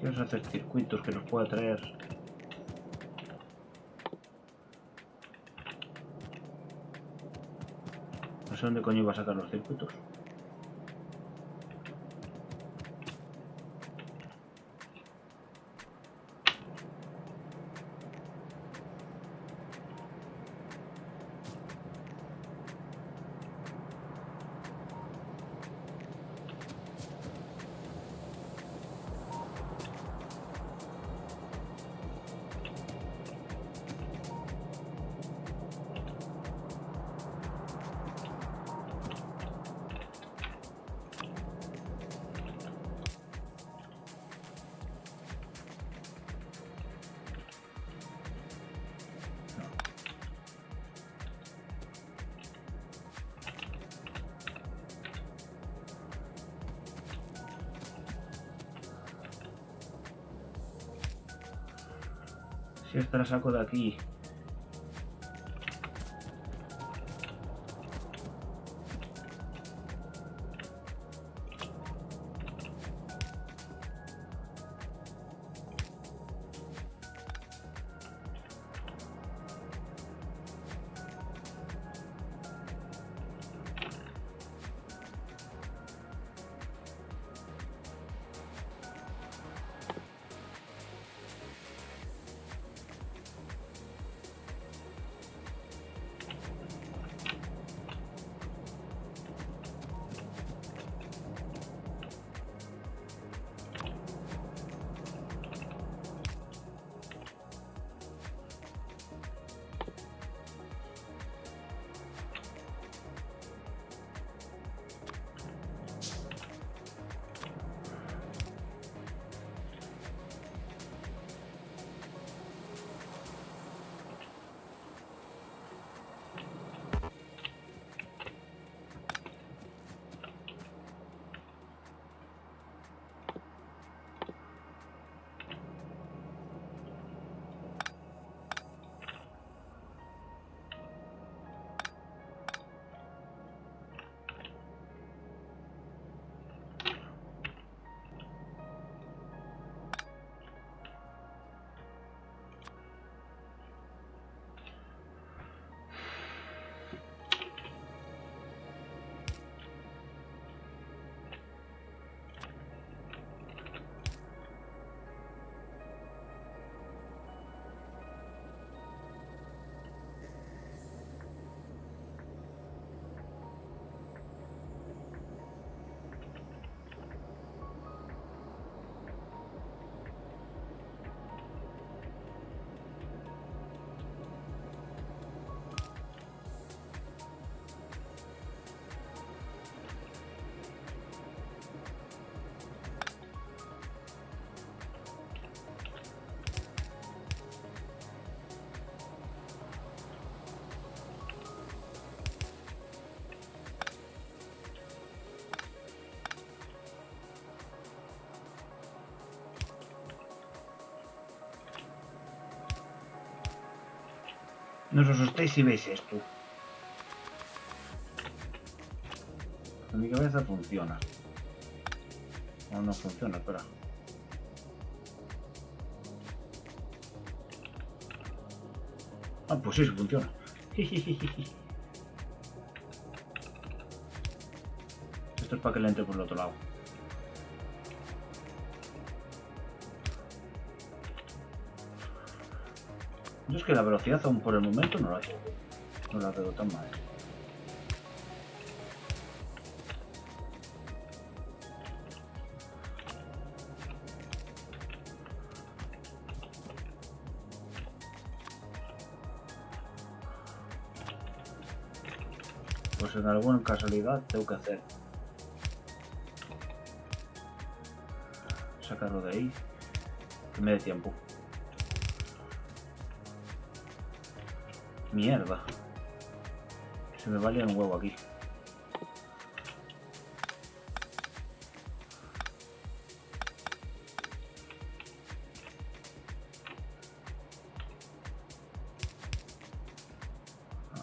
Quiero hacer circuitos que nos pueda traer. No sé dónde coño iba a sacar los circuitos. Si esta la saco de aquí. No os asustéis si veis esto. En mi cabeza funciona. O no funciona, espera. Ah, pues sí, funciona. Esto es para que le entre por el otro lado. Yo es que la velocidad aún por el momento no la veo tan mal. Pues en alguna casualidad tengo que hacer sacarlo de ahí, que me dé tiempo. Mierda, se me valía un huevo aquí.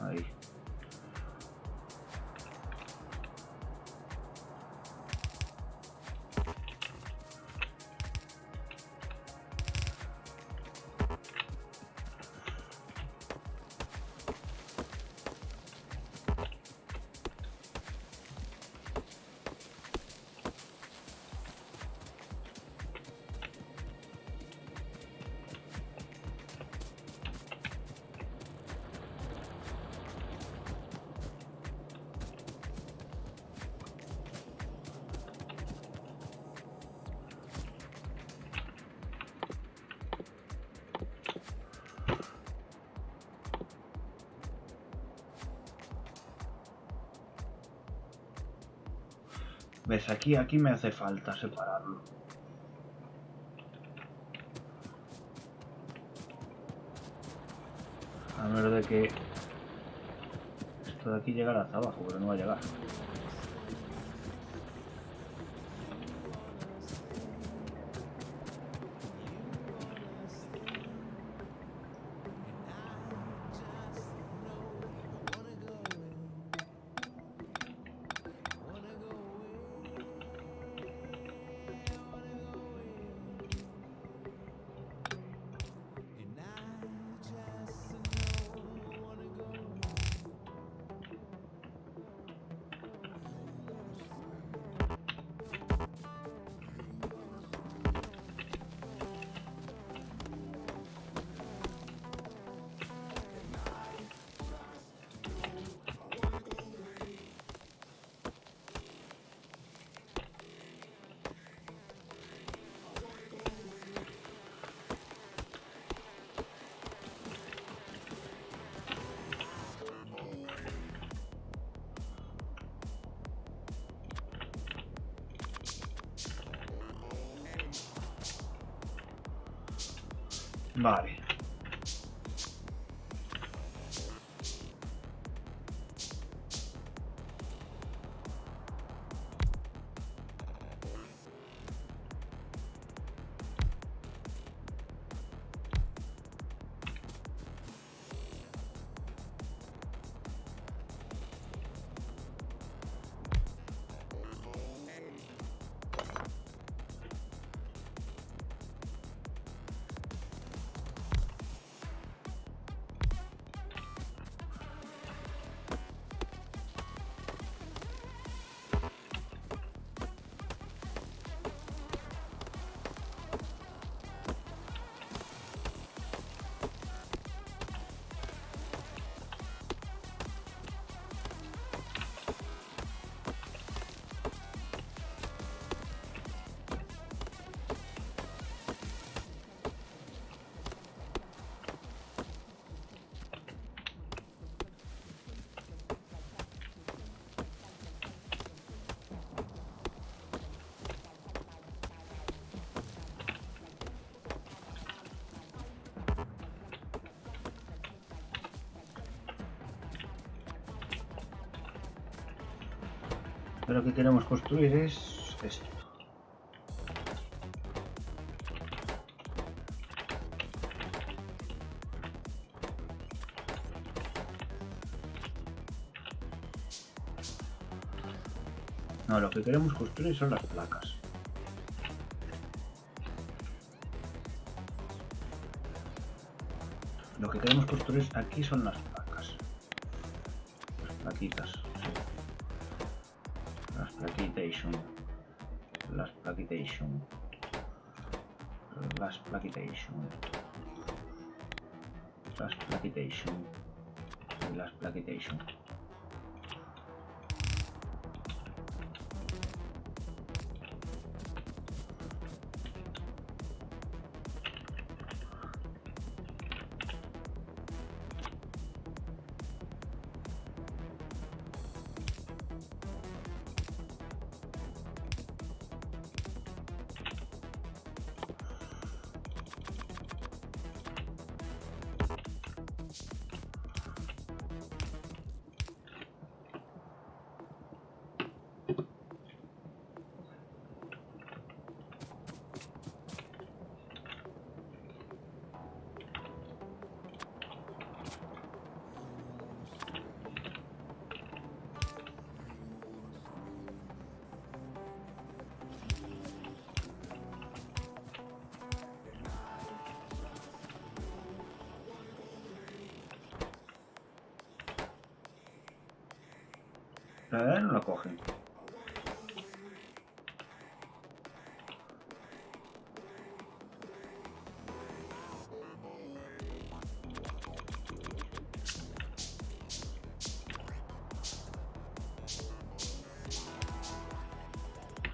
Ahí. ¿Ves? Aquí me hace falta separarlo. A menos de que esto de aquí llegara hasta abajo, pero no va a llegar. Vale. Lo que queremos construir es esto. No, lo que queremos construir son las placas. Lo que queremos construir aquí son las placas. Las plaquitas. Sí. Las plaquitation. Las plaquitation. Las plaquitation. Las plaquitation. Y las plaquitation. No la cogen.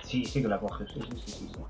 Sí, sí que la coge. Sí, sí, sí, sí, sí.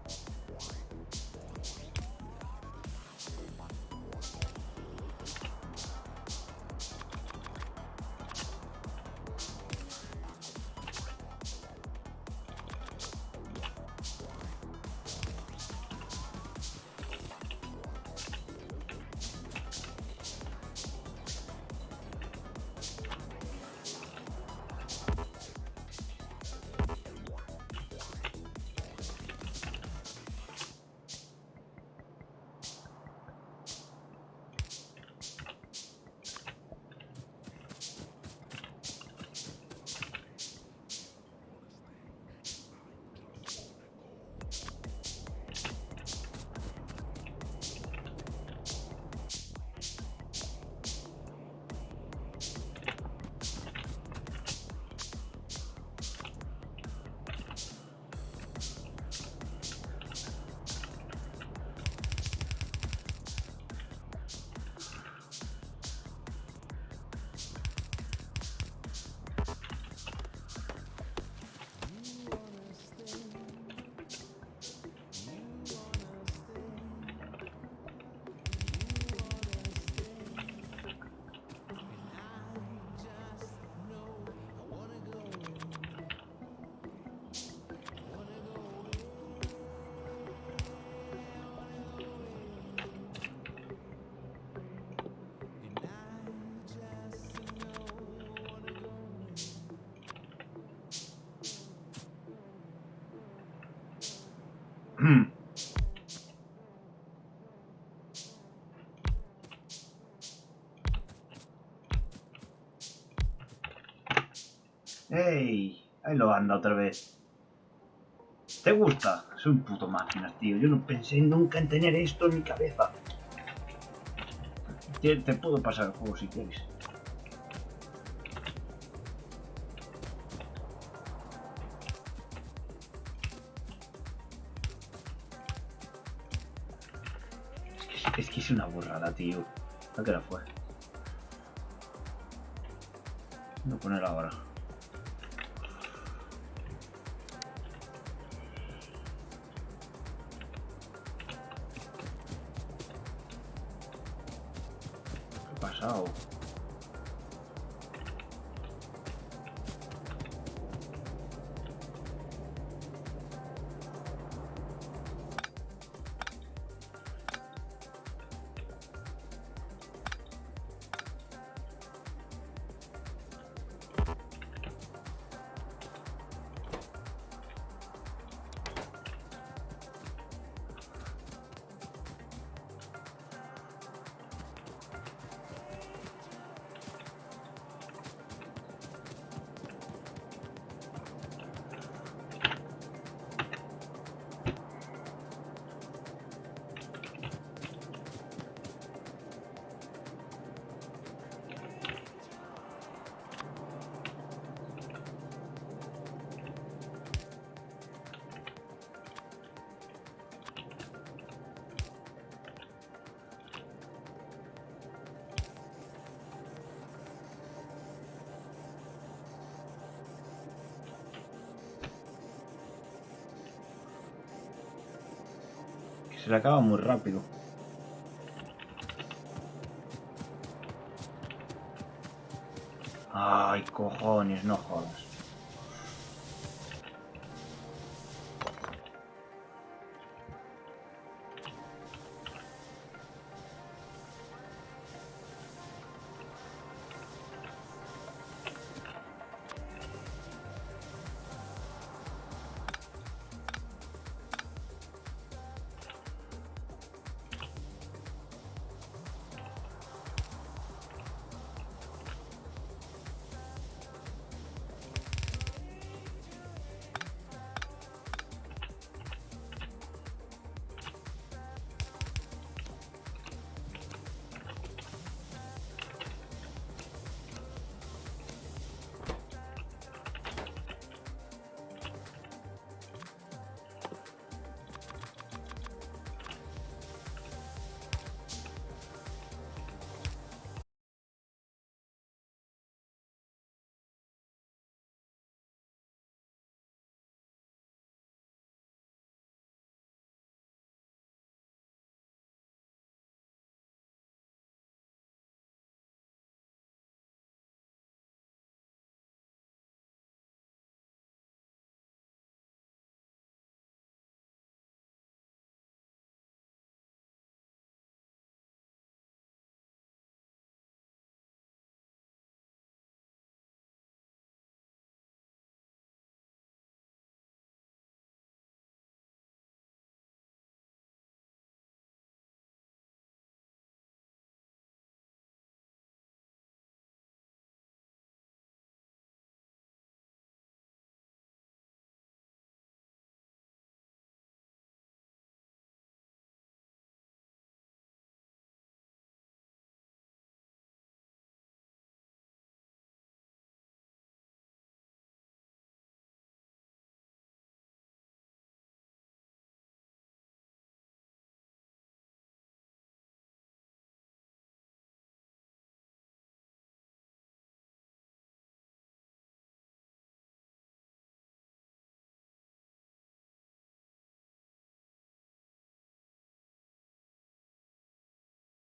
¡Ey! Ahí lo anda otra vez. ¿Te gusta? Soy un puto máquina, tío. Yo no pensé nunca en tener esto en mi cabeza. Te puedo pasar el juego si quieres. Es que es una burrada, tío. ¿A qué hora fue? Voy a poner ahora. ¿Qué ha pasado? Se le acaba muy rápido. Ay, cojones, no jodas.